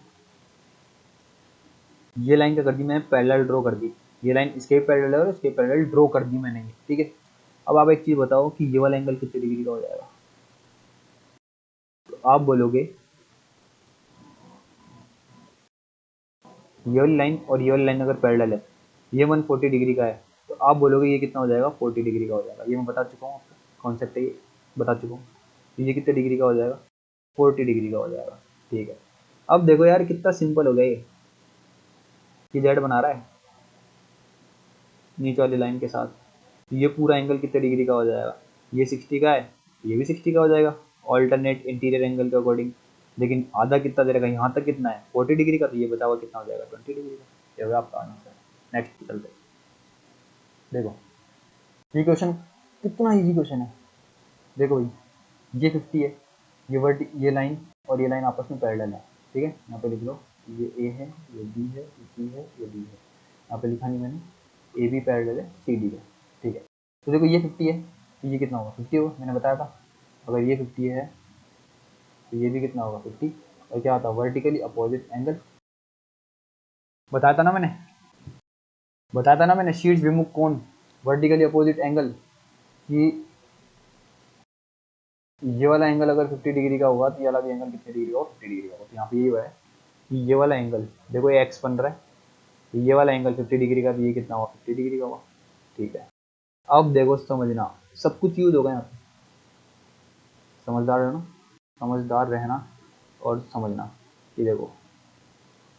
Speaker 1: ये लाइन क्या कर दी मैंने, पैरेलल ड्रॉ कर दी, ये लाइन इसके पैरेलल है और इसके पैरेलल ड्रॉ कर दी मैंने, ठीक है। अब आप एक चीज़ बताओ कि ये वाला एंगल कितने डिग्री का हो जाएगा, तो आप बोलोगे ये वाली लाइन और ये वाली लाइन अगर पैरेलल है, ये 140 डिग्री का है, तो आप बोलोगे ये कितना हो जाएगा 40 डिग्री का हो जाएगा। ये मैं बता चुका हूँ आपको, कॉन्सेप्ट है ये बता चुका हूँ। तो ये कितने डिग्री का हो जाएगा 40 डिग्री का हो जाएगा, ठीक है। अब देखो यार कितना सिंपल हो गया ये जेड बना रहा है नीचे वाली लाइन के साथ, तो ये पूरा एंगल कितने डिग्री का हो जाएगा, ये 60 का है, ये भी 60 का हो जाएगा ऑल्टरनेट इंटीरियर एंगल के अकॉर्डिंग। लेकिन आधा कितना दे रखा है, यहाँ तक कितना है 40 डिग्री का, तो ये बचा हुआ कितना हो जाएगा 20 डिग्री का। ये होगा आपका आंसर। नेक्स्ट चलते हैं, देखो ये क्वेश्चन कितना इजी क्वेश्चन है। देखो भाई ये 50 है, ये लाइन और ये लाइन आपस में पैरेलल है, ठीक है। यहाँ पे लिख लो, ये ए है, ये बी है, ये सी है, ये डी है। यहाँ पे लिखा नहीं मैंने, ए बी पैरेलल है, सी डी है, ठीक है। तो देखो ये 50 है, तो ये कितना होगा 50 होगा, मैंने बताया था। अगर ये 50 है तो ये भी कितना होगा 50, और क्या होता है वर्टिकली अपोजिट एंगल, बताया था ना मैंने, बताया था ना मैंने, शीर्ष विमुख कोण वर्टिकली अपोजिट एंगल, कि ये वाला एंगल अगर 50 डिग्री का होगा तो ये वाला भी एंगल कितने डिग्री का होगा 50 डिग्री का होगा। तो यहाँ पे ये हुआ है कि ये वाला एंगल देखो ये एक्स बन रहा है, तो ये वाला एंगल 50 डिग्री का, तो ये कितना होगा 50 डिग्री का होगा, ठीक है। अब देखो समझना, सब कुछ यूज होगा यहाँ पे, समझदार रहना, समझदार रहना और समझना। ये देखो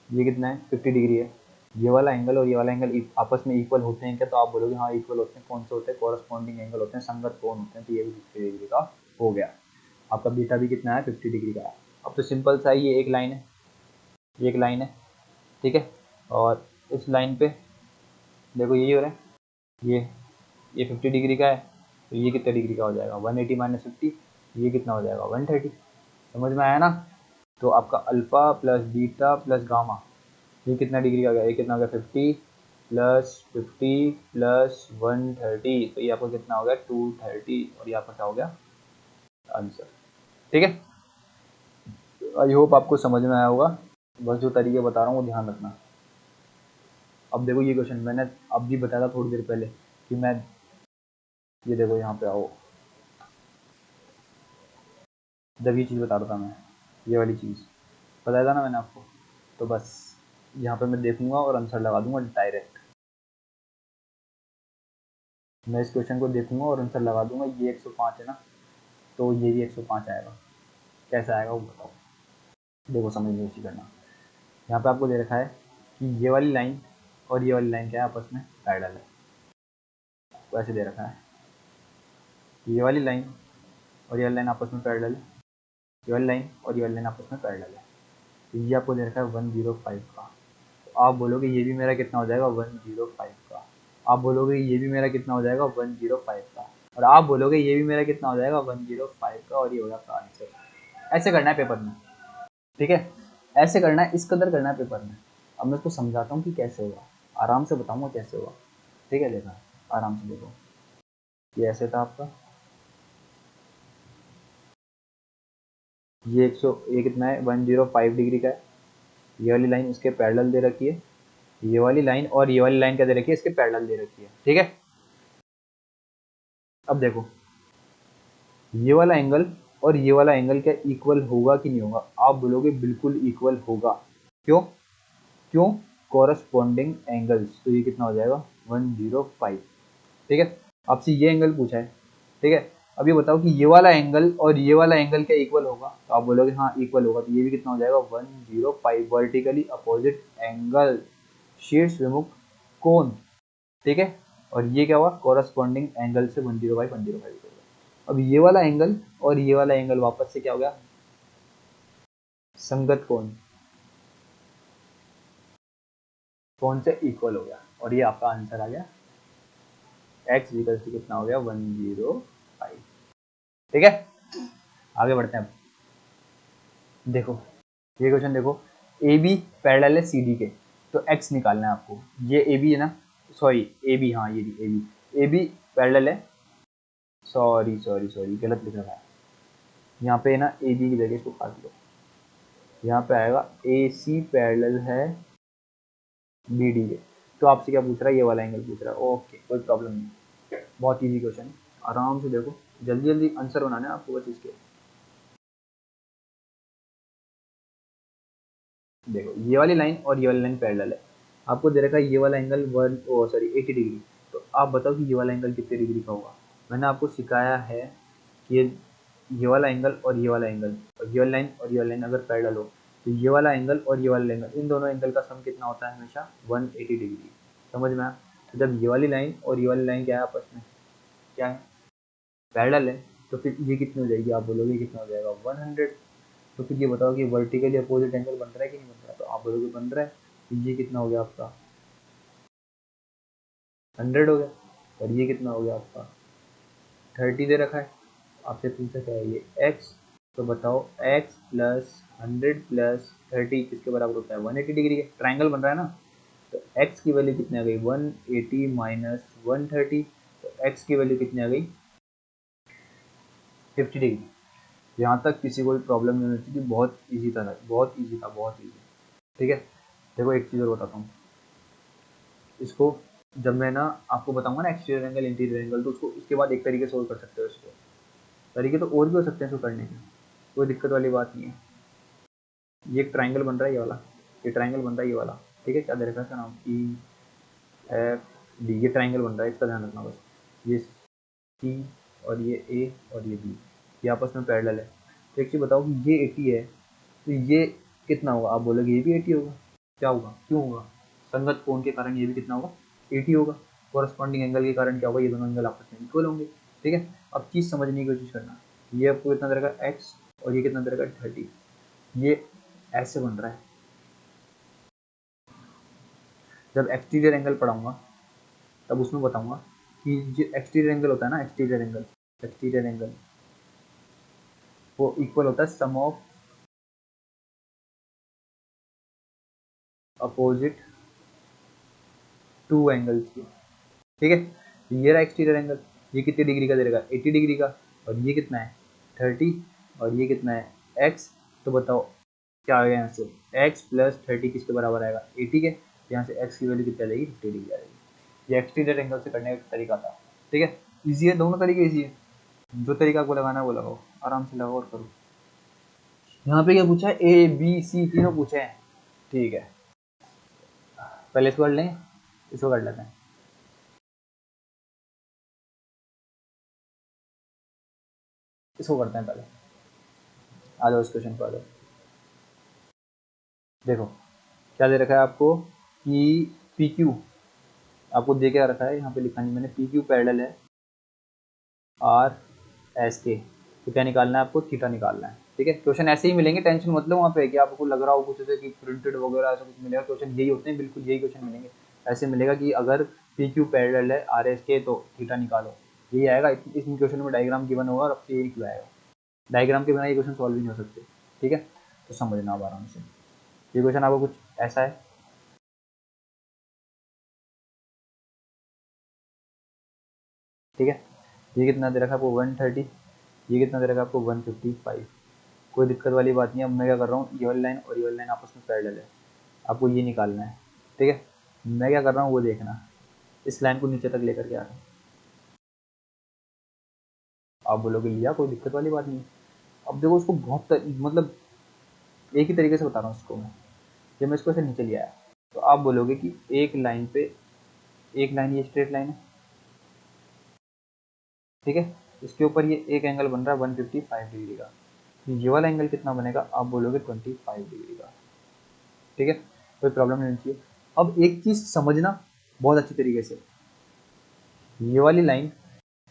Speaker 1: ये कितना है 50 डिग्री है, ये वाला एंगल और ये वाला एंगल आपस में इक्वल होते हैं क्या, तो आप बोलोगे हाँ इक्वल होते हैं। कौन से होते हैं, कॉरस्पॉन्डिंग एंगल होते हैं, संगत कोण होते हैं। तो ये भी 50 डिग्री का हो गया, आपका बीटा भी कितना है 50 डिग्री का है। अब तो सिंपल सा ही, ये एक लाइन है, ये एक लाइन है, ठीक है। और इस लाइन पे देखो यही हो रहा है, ये 50 डिग्री का है, तो ये कितने डिग्री का हो जाएगा 180 माइनस 50, ये कितना हो जाएगा 130। समझ में आया ना। तो आपका alpha plus beta plus gamma, ये कितना डिग्री का हो गया, ये कितना हो गया 50 प्लस 50 प्लस 130, तो ये आपको कितना हो गया 230, और ये आपका क्या हो गया आंसर, ठीक है। आई होप आपको समझ में आया होगा, बस जो तरीके बता रहा हूँ वो ध्यान रखना। अब देखो ये क्वेश्चन मैंने अब भी बताया था थोड़ी देर पहले कि मैं, ये देखो यहाँ पे आओ, जब ये चीज़ बता रहा था मैं, ये वाली चीज़ बताया था ना मैंने आपको, तो बस यहाँ पे मैं देखूंगा और आंसर लगा दूंगा डायरेक्ट। मैं इस क्वेश्चन को देखूंगा और आंसर लगा दूंगा, ये 105 है ना, तो ये भी 105 आएगा। कैसे आएगा वो बताओ। देखो समझ लो उसी करना। यहाँ पे आपको दे रखा है कि ये वाली लाइन और ये वाली लाइन क्या है, आपस में पैरेलल है। तो ऐसे दे रखा है, ये वाली लाइन और ये वाली लाइन आपस में पैरेलल है, ये वाली लाइन और ये वाली लाइन आपस में पैरेलल है। तो ये आपको दे रखा है 105 का। तो आप बोलोगे ये भी मेरा कितना हो जाएगा 105 का। आप बोलोगे ये भी मेरा कितना हो जाएगा 105 का। और आप बोलोगे ये भी मेरा कितना हो जाएगा 105 का, और ये हो जाएगा आंसर। ऐसे करना है पेपर में, ठीक है, ऐसे करना है, इस कदर करना है पेपर में। अब मैं इसको समझाता हूँ कि कैसे होगा, आराम से बताऊंगा कैसे होगा, ठीक है। देखा, आराम से देखो, ये ऐसे था आपका, ये कितना है 105 डिग्री का है। ये वाली लाइन इसके पैरेलल दे रखी है, ये वाली लाइन और ये वाली लाइन क्या दे रखी है, इसके पैरेलल दे रखी है, ठीक है। अब देखो ये वाला एंगल और ये वाला एंगल क्या इक्वल होगा कि नहीं होगा। आप बोलोगे बिल्कुल इक्वल होगा। क्यों क्यों कॉरस्पॉन्डिंग एंगल्स, तो ये कितना हो जाएगा 105, ठीक है। आपसे ये एंगल पूछा है, ठीक है। अब ये बताओ कि ये वाला एंगल और ये वाला एंगल क्या इक्वल होगा, तो आप बोलोगे हाँ इक्वल होगा, तो ये भी कितना हो जाएगा 105 वर्टिकली अपोजिट एंगल शीर्ष विमुख कोण, ठीक है। और ये क्या हुआ कॉरस्पॉन्डिंग एंगल से 105 105। अब ये वाला एंगल और ये वाला एंगल वापस से क्या हो गया, संगत कोण, कोण से इक्वल हो गया, और ये आपका आंसर आ गया x इक्वल टू कितना हो गया 105, ठीक है। आगे बढ़ते हैं। अब देखो ये क्वेश्चन देखो, ए बी पैरेलल है सी डी के, तो x निकालना है आपको। ये ए बी है ना, सॉरी ए बी, हाँ ये ए बी पैरेलल है, सॉरी सॉरी सॉरी गलत लिख रखा है यहाँ पे ना, ए बी की जगह इसको काट लो, यहाँ पे आएगा ए सी पैरेलल है बी डी के। तो आपसे क्या पूछ रहा है, ये वाला एंगल पूछ रहा है, ओके कोई प्रॉब्लम नहीं, बहुत इजी क्वेश्चन है, आराम से देखो, जल्दी जल्दी आंसर बनाना है आपको बस इसके। देखो ये वाली लाइन और ये वाली लाइन पैरेलल है, आपको दे रखा है ये वाला एंगल 80 डिग्री। तो आप बताओ कि ये वाला एंगल कितने डिग्री का होगा। मैंने आपको सिखाया है कि ये वाला एंगल और ये वाला एंगल और ये वाली लाइन और ये वाली लाइन अगर पैरेलल हो, तो ये वाला एंगल और ये वाला एंगल, इन दोनों एंगल का सम कितना होता है हमेशा 180 डिग्री। समझ में आया। तो जब ये वाली लाइन और ये वाली लाइन क्या है आपस में, क्या है पैरेलल है, तो फिर ये कितनी हो जाएगी, आप बोलोगे कितना हो जाएगा 100। तो फिर ये बताओ कि वर्टिकली अपोजिट एंगल बन रहा है कि नहीं बन रहा है, तो आप बोलोगे बन रहा है, तो ये कितना हो गया आपका 100 हो गया। और ये कितना हो गया आपका 30 दे रखा है। आपसे पूछा क्या है ये x, तो बताओ x प्लस 100 प्लस 30 किसके बराबर होता है 180 डिग्री के, ट्राइंगल बन रहा है ना। तो x की वैल्यू कितनी आ गई 180 माइनस 130, तो x की वैल्यू कितनी आ गई 50 डिग्री। यहाँ तक किसी को भी प्रॉब्लम नहीं होनी चाहिए, बहुत ईजी था, बहुत ईजी था, बहुत ईजी, ठीक है। देखो एक चीज़ और बताता हूँ इसको, जब मैं ना आपको बताऊंगा ना एक्सटीरियर एंगल इंटीरियर एंगल, तो उसको इसके बाद एक तरीके से सोल्व कर सकते हो इसको। तरीके तो और भी हो सकते हैं इसको करने के, कोई दिक्कत वाली बात नहीं है। ये एक ट्राइंगल बन रहा है ये वाला, ये ट्राइंगल बन रहा है ये वाला, ठीक है। क्या दे रखा है इसका नाम ई एफ डी, ये ट्राइंगल बन रहा है, इसका ध्यान रखना बस। ये सी और ये ए और ये बी, ये आपस में पैरेलल है। तो एक चीज़ बताओ कि ये 80 है, तो ये कितना होगा, आप बोलोगे ये भी 80 होगा। क्या होगा, क्यों होगा, संगत कोण के कारण ये भी कितना होगा 80 होगा। कॉरस्पॉन्डिंग एंगल के कारण क्या होगा, ये दोनों एंगल आपस में इक्वल होंगे, ठीक है। अब चीज़ समझने की कोशिश करना, ये आपको कितना दे रखा है एक्स और ये कितना दे रखा है 30, ये ऐसे बन रहा है। जब एक्सटीरियर एंगल पढ़ाऊंगा तब उसमें बताऊंगा कि जो एक्सटीरियर एंगल होता है ना, एक्सटीरियर एंगल वो इक्वल होता है सम ऑफ अपोजिट टू एंगल्स की, ठीक है। तो ये रहा एक्सटीरियर एंगल, ये कितने डिग्री का दे देगा 80 डिग्री का, और ये कितना है 30, और ये कितना है x। तो बताओ क्या आ गया यहाँ से, x प्लस 30 किसके बराबर आएगा 80 के। यहाँ से x की वैल्यू कितनी आ जाएगी, 50 डिग्री आ जाएगी। ये एक्सटीरियर एंगल से करने का तरीका था, ठीक है। ईजी है, दोनों तरीके ईजी है, जो तरीका आपको लगाना है वो लगाओ, आराम से लगाओ और करो। यहाँ पे क्या पूछा है, ए बी सी तीनों पूछे हैं, ठीक है। पहले इसको कर लें, इसको कर लेते हैं। इसको करते हैं पहले, आ जाओ इस क्वेश्चन पर आ जाओ। देखो क्या दे रखा है आपको कि पी क्यू आपको दे के रखा है, यहाँ पे लिखा नहीं मैंने, पी क्यू पैरेलल है आर एस के, तो क्या निकालना है आपको, थीटा निकालना है, ठीक है। क्वेश्चन ऐसे ही मिलेंगे, टेंशन मत लो वहाँ पे कि आपको लग रहा हो कुछ ऐसे कि प्रिंटेड वगैरह ऐसा कुछ मिलेगा, क्वेश्चन यही होते हैं, बिल्कुल यही क्वेश्चन मिलेंगे। ऐसे मिलेगा कि अगर पी क्यू पैरेलल है आर एस के तो थीटा निकालो, यही आएगा। इस क्वेश्चन में डायग्राम गिवन होगा और आपसे यही क्यों आएगा, डायग्राम के बिना ये क्वेश्चन सॉल्व ही नहीं हो सकते, ठीक है। तो समझना आप आराम से, ये क्वेश्चन आपको कुछ ऐसा है, ठीक है। ये कितना दे रखा है आपको 130, ये कितना दे रखा है आपको 155। कोई दिक्कत वाली बात नहीं है। अब मैं क्या कर रहा हूँ, ये वाली लाइन और ये वाली लाइन आपस में पैरेलल है, आपको ये निकालना है, ठीक है। मैं क्या कर रहा हूँ वो देखना, इस लाइन को नीचे तक लेकर के आ रहा हूँ। आप बोलोगे लिया, कोई दिक्कत वाली बात नहीं है। अब देखो उसको बहुत मतलब एक ही तरीके से बता रहा हूँ इसको मैं, जब मैं इसको ऐसे नीचे लिया आया तो आप बोलोगे कि एक लाइन पे, एक लाइन ये स्ट्रेट लाइन है, ठीक है। इसके ऊपर ये एक एंगल बन रहा है 155 डिग्री का, ये वाला एंगल कितना बनेगा, आप बोलोगे 25 डिग्री का, ठीक है। कोई प्रॉब्लम नहीं चाहिए। अब एक चीज समझना बहुत अच्छी तरीके से, ये वाली लाइन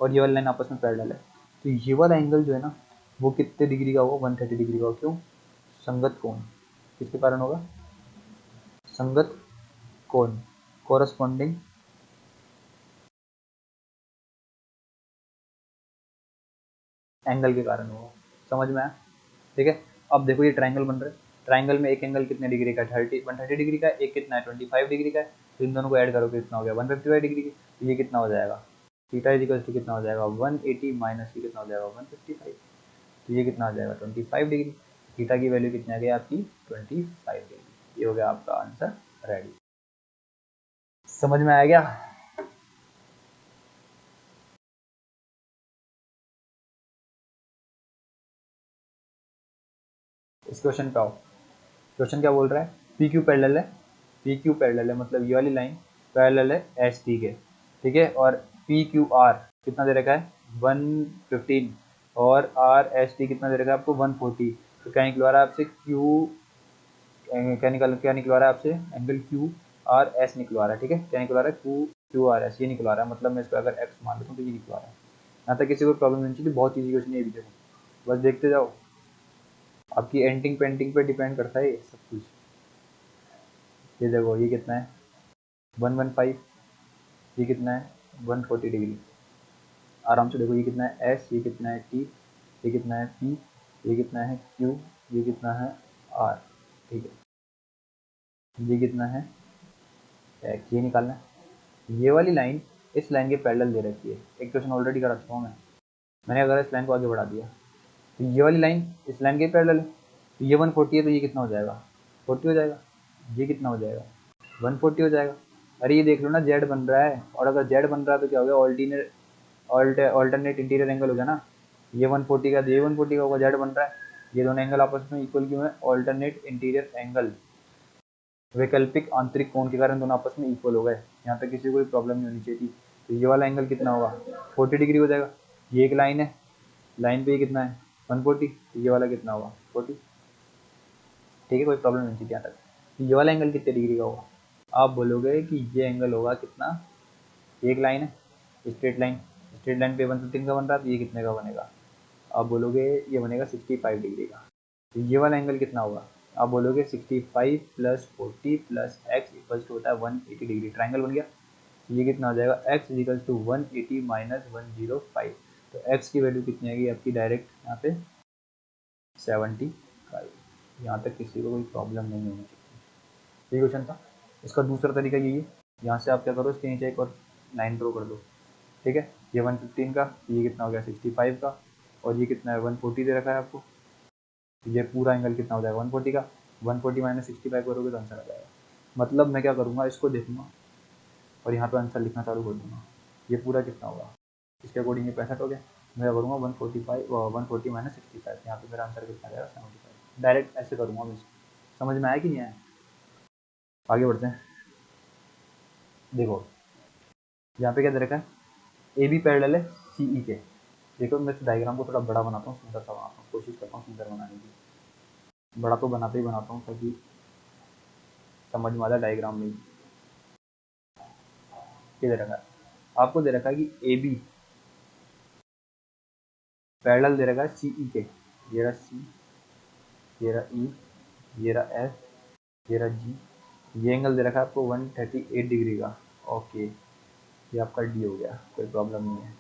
Speaker 1: और ये वाली लाइन आपस में पैरेलल है, तो ये वाला एंगल जो है ना वो कितने डिग्री का होगा, 130 डिग्री का होगा। क्यों, संगत कोण, किसके कारण होगा, संगत कोण, कोरस्पॉन्डिंग एंगल के कारण होगा, समझ में आया, ठीक है। अब देखो ये ट्राइंगल बन रहा है, ट्राइंगल में एक एंगल कितने डिग्री का, 130 डिग्री का, एक कितना है 25 डिग्री का है, तो इन दोनों को ऐड करोगे कितना हो गया 155 डिग्री की, तो ये कितना हो जाएगा, थीटा इक्वल टू कितना हो जाएगा 180 माइनस ये कितना हो जाएगा 155, तो ये कितना आ जाएगा 25 डिग्री। थीटा की वैल्यू कितनी आ गई आपकी 25 डिग्री। ये हो गया आपका आंसर रेडी। समझ में आ गया। इस क्वेश्चन पे आओ, क्वेश्चन क्या बोल रहा है, पी क्यू पैरेलल है, पी क्यू पैरेलल है मतलब ये वाली लाइन पैरेलल है एस टी के, ठीक है। और पी क्यू आर कितना दे रखा है 115 और आर एस टी कितना दे रखा है आपको 140, तो क्या निकलवा रहा है आपसे क्यू, क्या निकलवा रहा है आपसे एंगल क्यू आर एस निकलवा रहा है, ठीक है। क्या निकलवा रहा है क्यू आर एस, ये निकलवा रहा है, मतलब मैं इसको अगर एक्स मान लेता हूँ तो ये निकलवा रहा है। यहाँ तक किसी को प्रॉब्लम नहीं चाहिए, बहुत ईजी क्वेश्चन है ये भी, देखो बस देखते जाओ, आपकी एंटिंग पेंटिंग पे डिपेंड करता है ये सब कुछ। ये देखो ये कितना है 115, ये कितना है 140 डिग्री, आराम से देखो ये कितना है एस, ये कितना है टी, ये कितना है पी, ये कितना है क्यू, ये कितना है आर, ठीक है। ये कितना है एक्स, ये निकालना है। ये वाली लाइन इस लाइन के पैरेलल दे रखी है, एक क्वेश्चन ऑलरेडी करा चुका हूँ मैंने अगर इस लाइन को आगे बढ़ा दिया तो ये वाली लाइन इस लाइन के पैरेलल है, तो ये 140 है तो ये कितना हो जाएगा 40 हो जाएगा, ये कितना हो जाएगा 140 हो जाएगा। अरे ये देख लो ना जेड बन रहा है, और अगर जेड बन रहा है तो क्या हो गया ऑल्टरनेट इंटीरियर एंगल हो गया ना, ये 140 का, ये 140 का होगा, जेड बन रहा है, ये दोनों एंगल आपस में इक्वल क्यों है, ऑल्टरनेट इंटीरियर एंगल, वैकल्पिक आंतरिक कोण के कारण दोनों आपस में इक्वल हो गए। यहाँ तक किसी को कोई प्रॉब्लम नहीं होनी चाहिए थी। तो ये वाला एंगल कितना होगा 40 डिग्री हो जाएगा, ये एक लाइन है, लाइन पे ये कितना है 140, तो ये वाला कितना होगा 40, ठीक है, कोई प्रॉब्लम नहीं चाहिए यहाँ तक। तो ये वाला एंगल कितने डिग्री का होगा, आप बोलोगे कि ये एंगल होगा कितना, एक लाइन है स्ट्रेट लाइन, स्ट्रेट लाइन पे 115 का बन रहा है, तो ये कितने का बनेगा, आप बोलोगे ये बनेगा 65 डिग्री का। तो ये वाला एंगल कितना होगा, आप बोलोगे 65 plus 40 plus X equals to होता है 180 डिग्री, ट्राइंगल बन गया। तो ये कितना हो जाएगा एक्स इक्वल्स टू 180 माइनस 105, तो एक्स की वैल्यू कितनी आएगी आपकी डायरेक्ट यहाँ पे 75। यहाँ तक किसी को कोई प्रॉब्लम नहीं होनी चाहिए, ये क्वेश्चन था। इसका दूसरा तरीका यही है, यहाँ से आप क्या करो इसके नीचे एक और लाइन ड्रॉ कर दो, ठीक है। ये 115 का, ये कितना हो गया 65 का, और ये कितना है 140 दे रखा है आपको, ये पूरा एंगल कितना हो जाएगा 140 का, 140 माइनस 65 करोगे तो आंसर आ जाएगा मतलब मैं क्या करूँगा, इसको देखूंगा और यहाँ पे आंसर लिखना चालू कर दूंगा। ये पूरा कितना होगा, इसके अकॉर्डिंग ये 65 हो गया। मैं क्या करूँगा 140 माइनस 65, यहाँ पे मेरा आंसर कितना जाएगा 75। डायरेक्ट ऐसे करूँगा मैं इसको। समझ में आया कि नहीं आया? आगे बढ़ते हैं। देखो यहाँ पे क्या दे रखा है, ए बी पैरेलल है सी ई के। देखो मैं इस डायग्राम को थोड़ा बड़ा बनाता हूँ, सुंदर सा बनाता हूँ, कोशिश करता हूँ सुंदर बनाने की। बड़ा तो बनाते ही बनाता हूँ ताकि समझ में आ जाए डायग्राम में। ये दे रखा है आपको, दे रखा है कि ए बी पैरेलल दे रखा है सी ई के। ये रहा सी, ये रहा ई, ये रहा एफ, ये रहा जी। ये एंगल दे रखा है आपको 138 डिग्री का। ओके, ये आपका डी हो गया, कोई प्रॉब्लम नहीं है।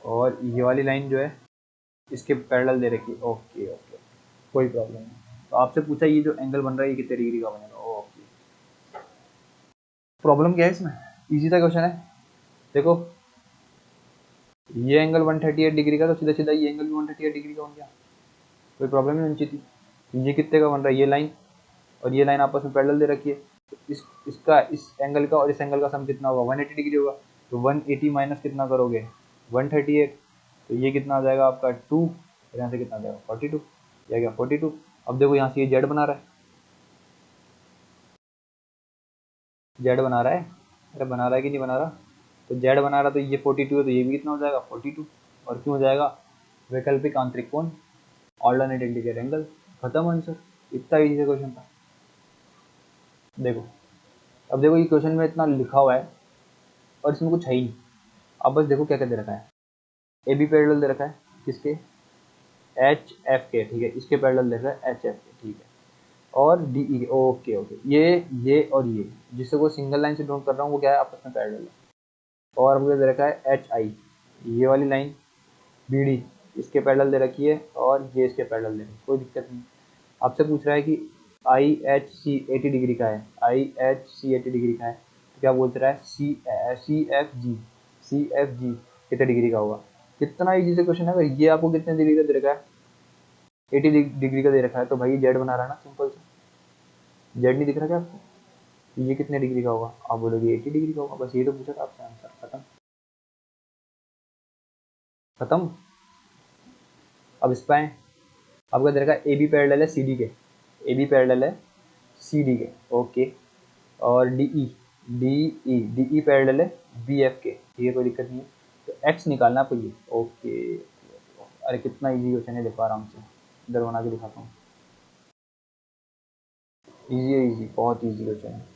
Speaker 1: और ये वाली लाइन जो है इसके पैरेलल दे रखी है। ओके ओके, कोई प्रॉब्लम नहीं। तो आपसे पूछा ये जो एंगल बन रहा है ये कितने डिग्री का बनेगा। ओके, प्रॉब्लम क्या है इसमें, इजी सा क्वेश्चन है। देखो ये एंगल 138 डिग्री का, तो सीधा सीधा ये एंगल भी 138 डिग्री का बन गया, कोई प्रॉब्लम नहीं होनी चाहिए थी। ये कितने का बन रहा है, ये लाइन और ये लाइन आपस में पैरेलल दे रखी है। तो इसका इस एंगल का और इस एंगल का सम कितना होगा, 180 डिग्री होगा। तो 180 माइनस कितना करोगे 138, तो ये कितना आ जाएगा आपका 2, और यहाँ से कितना आ जाएगा 42, या क्या 42। अब देखो यहाँ से ये जेड बना रहा है, जेड बना रहा है, अरे बना रहा है कि नहीं बना रहा, तो जेड बना रहा, तो ये 42 है, तो ये भी कितना हो जाएगा 42। और क्यों हो जाएगा, वैकल्पिक आंतरिक कोण, ऑल्टरनेट इंटीग्रल एंगल। खत्म आंसर, इतना इजी क्वेश्चन था। देखो अब देखो ये क्वेश्चन में इतना लिखा हुआ है और इसमें कुछ है ही नहीं। अब बस देखो क्या क्या दे रखा है, ए बी पैरेलल दे रखा है किसके, एच एफ के, ठीक है, इसके पैरेलल दे रखा है एच एफ के, ठीक है, और डी ई के। ओके ओके, ये और ये जिससे वो सिंगल लाइन से ड्रॉ कर रहा हूँ वो क्या है, आपस में पैरेलल है। और मुझे दे रखा है एच आई, ये वाली लाइन बी डी इसके पैरेलल दे रखी है, और ये इसके पैरेलल दे रखी है, कोई दिक्कत नहीं। आपसे पूछ रहा है कि आई एच सी 80 डिग्री का है, आई एच सी 80 डिग्री का है, तो क्या बोलते रहा है सी एफ जी कितने डिग्री का होगा। कितना इजी से क्वेश्चन है भाई, ये आपको कितने डिग्री का दे रखा है, 80 डिग्री का दे रखा है, तो भाई जेड बना रहा है ना, सिंपल सा। जेड नहीं दिख रहा क्या आपको, ये कितने डिग्री का होगा, आप बोलोगे 80 डिग्री का होगा, बस ये तो पूछा था आपसे, आंसर खत्म। खत्म। अब इस पे आपका दे रखा है ए बी पैरेलल है सी डी के, ए बी पैरेलल है सी डी के, ओके। और डी ई पैरेलल है बी एफ के, ठीक है, कोई दिक्कत नहीं है। तो एक्स निकालना आपको ये, ओके। अरे कितना इजी क्वेश्चन है, देखो आराम से इधर बना के दिखाता हूँ। इजी है, इजी, बहुत इजी क्वेश्चन है।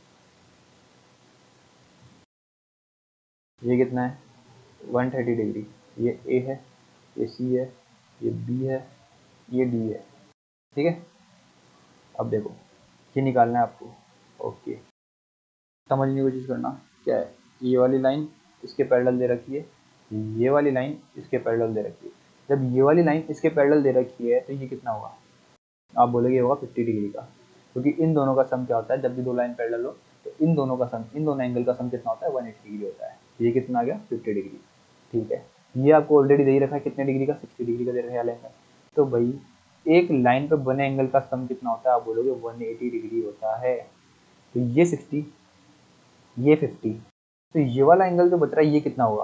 Speaker 1: ये कितना है 130 डिग्री, ये ए है, ये सी है, ये बी है, ये डी है, ठीक है। अब देखो ये निकालना है आपको, ओके। समझने की कोशिश करना क्या है, ये वाली लाइन इसके पैरेलल दे रखी है, ये वाली लाइन इसके पैरेलल दे रखी है। जब ये वाली लाइन इसके पैरेलल दे रखी है तो ये कितना होगा, आप बोलोगे होगा 50 डिग्री का, क्योंकि इन दोनों का सम क्या होता है, जब भी दो लाइन पैरेलल हो तो इन दोनों का सम, इन दोनों एंगल का सम कितना होता है 180 डिग्री होता है। ये कितना आ गया 50 डिग्री, ठीक है। ये आपको ऑलरेडी दे ही रखा है कितने डिग्री का, 60 डिग्री का दे रखा है एंगल। तो भाई एक लाइन पे बने एंगल का सम कितना होता है, आप बोलोगे 180 डिग्री होता है। तो ये 60, ये 50, तो ये वाला एंगल जो बच रहा है ये कितना होगा,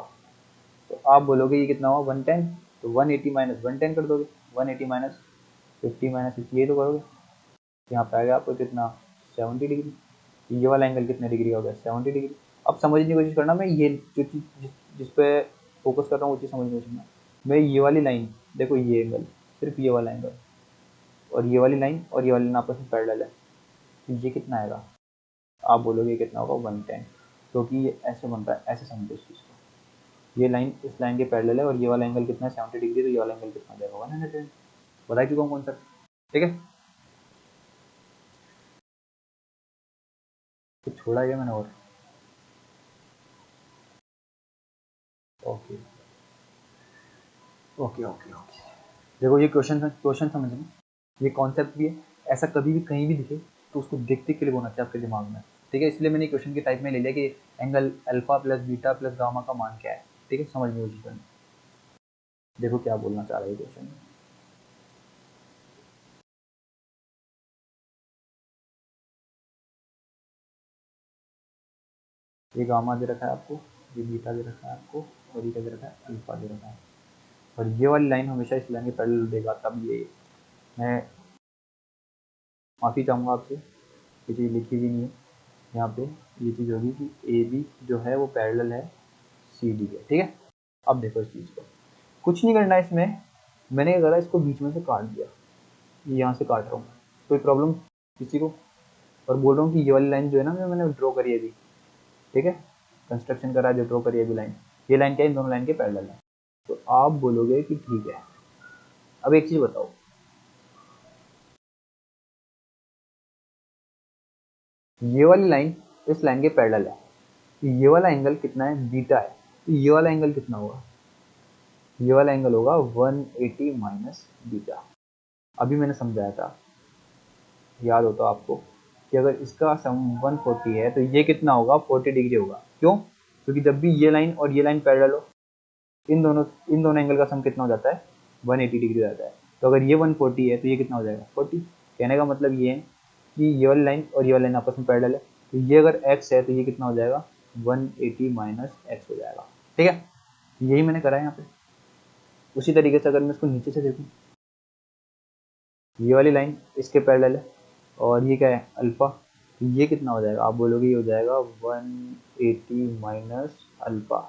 Speaker 1: तो आप बोलोगे ये कितना होगा 110। तो 180 माइनस 110 कर दोगे, 180 माइनस 50 माइनस 50, ये तो करोगे, यहाँ पे आएगा आपको कितना 70 डिग्री। ये वाला एंगल कितने डिग्री का हो गया 70 डिग्री। अब समझने की कोशिश करना, मैं ये जो चीज़ जिस पे फोकस कर रहा हूँ वो चीज़ समझने की कोशिश करना। मैं ये वाली लाइन, देखो ये एंगल, सिर्फ ये वाला एंगल, और ये वाली लाइन और ये वाली लाइन आपस में पैरेलल है, तो ये कितना आएगा, आप बोलोगे कितना होगा 110, क्योंकि ये ऐसे बन रहा है, ऐसे समझो इस चीज़ को। ये लाइन इस लाइन के पैरेलल है और ये वाला एंगल कितना है 70 डिग्री, तो ये वाला एंगल कितना आ जाएगा 110। बता चुका हूँ कॉन्सेप्ट, ठीक है। तो छोड़ा गया मैंने, और ओके ओके ओके ओके। देखो ये क्वेश्चन समझना, ये कॉन्सेप्ट भी है, ऐसा कभी भी कहीं भी दिखे तो उसको देखते के लिए होना चाहिए आपके दिमाग में, ठीक है। इसलिए मैंने क्वेश्चन के टाइप में ले लिया कि angle alpha plus beta plus gamma का मान क्या है, ठीक है, समझने की कोशिश करना। देखो क्या बोलना चाह रहा है क्वेश्चन में। ये गामा दे रखा है आपको, ये बीटा दे रखा है आपको, और ये क्या दे रखा है, अल्फा दे रखा है। और ये वाली लाइन हमेशा इस लाइन के पैरेलल देगा, तब ये मैं माफ़ी चाहूँगा आपसे, ये चीज़ लिखी भी नहीं है यहाँ पे। ये चीज़ होगी कि ए बी जो है वो पैरेलल है सी डी के, ठीक है। अब देखो इस चीज़ को, कुछ नहीं करना है इसमें, मैंने क्या करा, इसको बीच में से काट दिया, ये यहाँ से काट रहा हूँ, कोई प्रॉब्लम किसी को? और बोल रहा हूँ कि ये वाली लाइन जो है ना, जो मैंने ड्रॉ करी है अभी, ठीक है, कंस्ट्रक्शन करा जो ड्रॉ करी है अभी लाइन, ये लाइन क्या है, इन दोनों लाइन के पैरेलल है। तो आप बोलोगे कि ठीक है। अब एक चीज़ बताओ, ये वाली लाइन इस लाइन के पैरेलल है, तो ये वाला एंगल कितना है, बीटा है, तो ये वाला एंगल कितना होगा, ये वाला एंगल होगा 180 माइनस बीटा। अभी मैंने समझाया था, याद हो तो आपको, कि अगर इसका सम 140 है तो ये कितना होगा, 40 डिग्री होगा। क्यों? क्योंकि जब भी ये लाइन और ये लाइन पैरेलल हो, इन दोनों एंगल का सम कितना हो जाता है, 180 डिग्री हो जाता है। तो अगर ये 140 है तो ये कितना हो जाएगा, 40। कहने का मतलब ये है कि ये वाली लाइन और ये वाली लाइन आपस में पैरेलल है, तो ये अगर x है तो ये कितना हो जाएगा, 180 माइनस एक्स हो जाएगा, ठीक है। यही मैंने करा है यहाँ पे। उसी तरीके से अगर मैं इसको नीचे से देखूँ, ये वाली लाइन इसके पैरेलल है और ये क्या है, अल्फा, तो ये कितना हो जाएगा, आप बोलोगे ये हो जाएगा 180 माइनस अल्फा।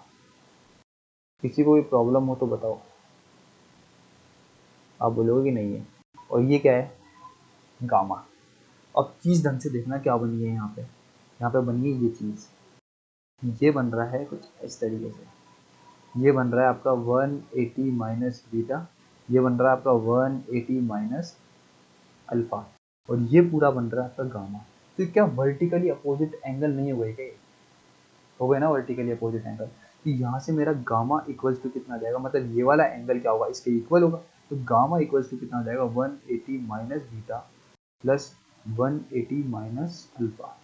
Speaker 1: किसी को कोई प्रॉब्लम हो तो बताओ, आप बोलोगे कि नहीं है। और ये क्या है, गामा। अब चीज़ ढंग से देखना क्या बनी है यहाँ पे, यहाँ पे बनी है ये चीज़, ये बन रहा है कुछ इस तरीके से, ये बन रहा है आपका 180 माइनस बीटा, ये बन रहा है आपका 180 माइनस अल्फा, और ये पूरा बन रहा है आपका गामा। तो क्या वर्टिकली अपोजिट एंगल नहीं हो गए क्या, हो गए ना वर्टिकली अपोजिट एंगल। तो यहाँ से मेरा गामा इक्वल्स टू कितना आ जाएगा, मतलब ये वाला एंगल क्या होगा, इसके इक्वल होगा। तो गामा इक्वल्स टू कितना हो जाएगा, 180 minus beta plus 180 minus alpha,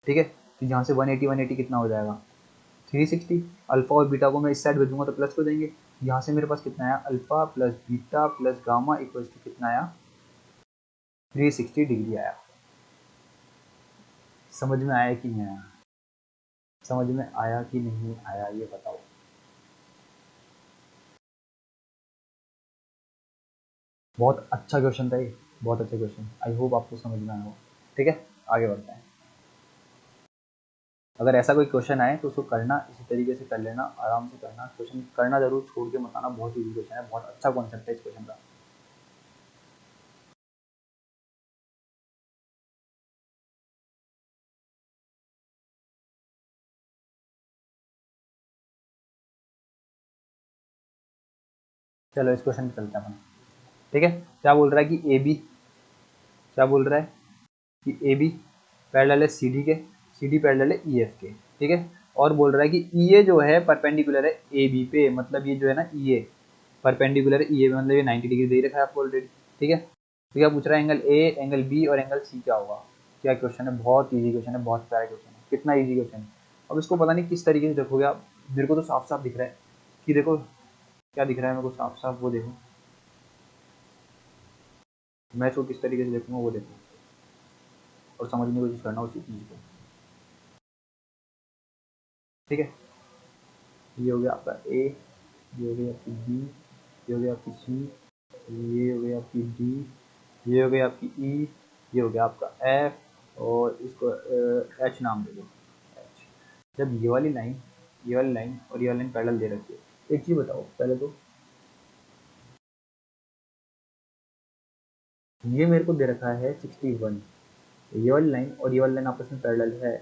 Speaker 1: ठीक है। तो यहाँ से 180 कितना हो जाएगा, 360। अल्फा और बीटा को मैं इस साइड भेजूंगा तो प्लस हो जाएंगे। यहाँ से मेरे पास कितना आया, alpha plus beta plus gamma equals to कितना आया, 360 डिग्री आया। समझ में आया कि नहीं आया, समझ में आया कि नहीं आया, ये बताओ। बहुत अच्छा क्वेश्चन था ये, बहुत अच्छा क्वेश्चन, आई होप आपको समझ में आया हो, ठीक है। आगे बढ़ते हैं। अगर ऐसा कोई क्वेश्चन आए तो उसको करना इसी तरीके से कर लेना, आराम से करना, क्वेश्चन करना जरूर छोड़ के मत आना, बहुत ईजी क्वेश्चन है, बहुत अच्छा कॉन्सेप्ट है इस क्वेश्चन का। चलो इस क्वेश्चन पे चलते हैं अपन, ठीक है। क्या बोल रहा है कि ए बी, क्या बोल रहा है कि ए बी पैरेलल है सी डी के, सी डी पैरेलल है ई एफ के, ठीक है। और बोल रहा है कि ई ए जो है परपेंडिकुलर है ए बी पे, मतलब ये जो है ना ई ए परपेंडिकुलर है ई ए, मतलब ये 90 डिग्री दे रखा है आपको ऑलरेडी, ठीक है। तो क्या पूछ रहा है, एंगल ए, एंगल बी और एंगल सी क्या होगा। क्या क्वेश्चन है, बहुत ईजी क्वेश्चन है, बहुत प्यारा क्वेश्चन है, कितना ईजी क्वेश्चन है। अब इसको पता नहीं किस तरीके से देखोगे आप, मेरे को तो साफ साफ दिख रहा है कि देखो क्या दिख रहा है मेरे को साफ साफ, वो देखो, मैं इसको किस तरीके से देखूंगा वो देखो, और समझने की कोशिश करना उसी चीज़ को, ठीक है। ये हो गया आपका ए, ये हो गया आपकी बी, ये हो गया आपकी सी, ये हो गया आपकी डी, ये हो गया आपकी ई, ये हो गया आपका एफ, और इसको एच नाम दे दो, एच। जब ये वाली लाइन, ये वाली लाइन और ये वाली लाइन पैरेलल दे रखी है, एक चीज़ बताओ पहले तो, ये मेरे को दे रखा है 61, ये वाली लाइन और ये वाली लाइन आपस में पैरेलल है,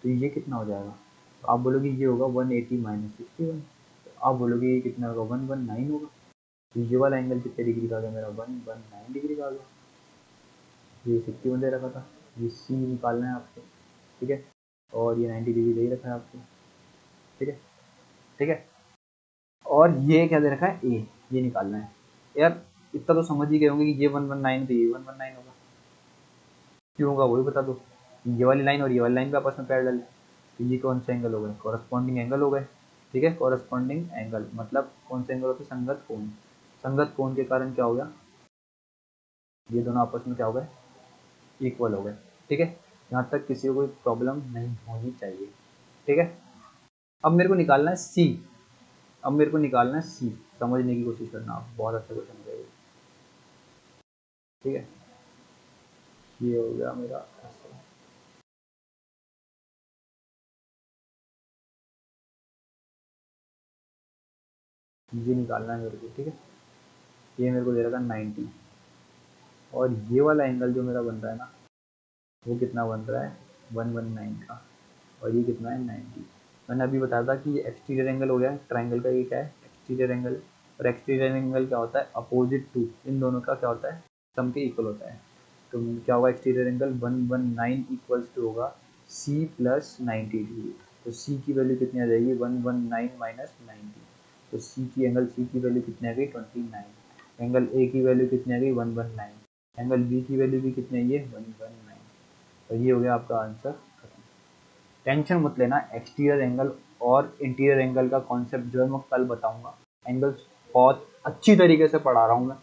Speaker 1: तो ये कितना हो जाएगा, तो आप बोलोगे ये होगा 180 माइनस 61, तो आप बोलोगे ये कितना होगा, 119 होगा। तो ये वाला एंगल कितने डिग्री का आ गया मेरा, 119 डिग्री का आ गया। ये 61 दे रखा था, ये सी निकालना है आपको, ठीक है। और ये 90 डिग्री दे ही रखा है आपको, ठीक है, ठीक है। और ये क्या दे रखा है, ए, ये निकालना है। यार इतना तो समझ ही गए होंगे कि ये 119 तो ये 119 होगा, क्यों होगा वही बता दो। ये वाली लाइन और ये वाली लाइन भी आपस में पैरेलल है, तो ये कौन से एंगल हो गए, कॉरस्पॉन्डिंग एंगल हो गए, ठीक है। कॉरस्पॉन्डिंग एंगल मतलब कौन से एंगल होते हैं, संगत कोण। संगत कोण के कारण क्या हो गया, ये दोनों आपस में क्या हो गए, इक्वल हो गए, ठीक है। यहाँ तक किसी को कोई प्रॉब्लम नहीं होनी चाहिए, ठीक है। अब मेरे को निकालना है सी, समझने की कोशिश करना आप, बहुत अच्छा क्वेश्चन है, ठीक है। ये हो गया मेरा ऐसा, ये निकालना है मेरे को, ठीक है। ये मेरे को दे रखा 90, और ये वाला एंगल जो मेरा बन रहा है ना, वो कितना बन रहा है 119 का, और ये कितना है 90। मैंने अभी बताया था कि ये एक्सटीरियर एंगल हो गया ट्राइंगल का, ये क्या है एक्सटीरियर एंगल, और एक्सटीरियर एंगल क्या होता है अपोजिट टू, इन दोनों का क्या होता है सम के इक्वल होता है। तो क्या होगा एक्सटीरियर एंगल 119 इक्वल्स टू होगा सी प्लस 90 डिग्री। तो सी की वैल्यू कितनी आ जाएगी 119 माइनस 90, तो सी की वैल्यू कितनी आ गई 29, एंगल ए की वैल्यू कितनी आ गई 119, एंगल बी की वैल्यू भी कितनी आई है 119। तो ये हो गया आपका आंसर। टेंशन मत लेना, एक्सटीरियर एंगल और इंटीरियर एंगल का कॉन्सेप्ट जो है मैं कल बताऊंगा। एंगल्स बहुत अच्छी तरीके से पढ़ा रहा हूँ मैं,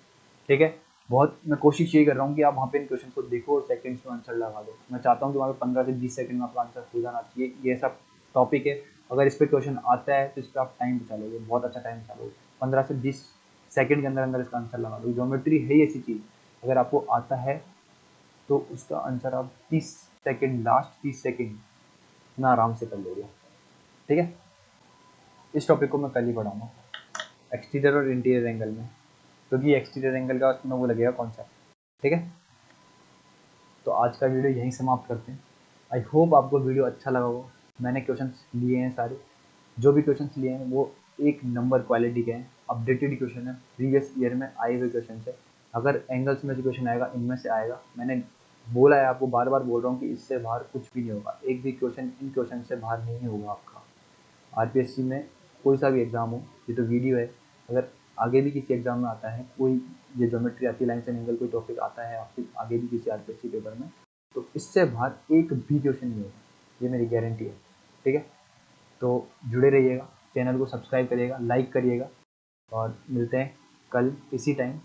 Speaker 1: ठीक है। बहुत मैं कोशिश ये कर रहा हूँ कि आप वहाँ पे इन क्वेश्चन को देखो और सेकंड्स में आंसर लगा दो। मैं चाहता हूँ कि वहाँ पे 15 से 20 सेकंड में आपका आंसर हो जाना चाहिए। ये सब टॉपिक है, अगर इस पर क्वेश्चन आता है तो इस पर आप टाइम बचा लोगे, बहुत अच्छा टाइम बचा लोगे। 15 से 20 सेकंड के अंदर अंदर इसका आंसर लगा दो। ज्योमेट्री है ही ऐसी चीज़, अगर आपको आता है तो उसका आंसर आप 30 सेकंड, लास्ट 30 सेकंड में आराम से कर लोगे, ठीक है। इस टॉपिक को मैं कल ही पढ़ाऊंगा एक्सटीरियर और इंटीरियर एंगल में, क्योंकि एक्सटीरियर एंगल का उसमें वो लगेगा कॉन्सेप्ट, ठीक है। तो आज का वीडियो यहीं समाप्त करते हैं। आई होप आपको वीडियो अच्छा लगा होगा। मैंने क्वेश्चंस लिए हैं सारे, जो भी क्वेश्चंस लिए हैं वो एक नंबर क्वालिटी के हैं, अपडेटेड क्वेश्चन है, प्रीवियस ईयर में आए हुए क्वेश्चन है। अगर एंगल्स में से क्वेश्चन आएगा इनमें से आएगा, मैंने बोला है आपको, बार बार बोल रहा हूँ कि इससे बाहर कुछ भी नहीं होगा, एक भी क्वेश्चन इन क्वेश्चन से बाहर नहीं होगा आपका। आरपीएससी में कोई सा भी एग्ज़ाम हो, ये तो वीडियो है, अगर आगे भी किसी एग्ज़ाम में आता है कोई, ये ज्योमेट्री आती है, लाइन से एंगल कोई टॉपिक आता है आपके आगे भी किसी आरपीएससी पेपर में, तो इससे बाहर एक भी क्वेश्चन नहीं होगा, ये मेरी गारंटी है, ठीक है। तो जुड़े रहिएगा, चैनल को सब्सक्राइब करिएगा, लाइक करिएगा, और मिलते हैं कल इसी टाइम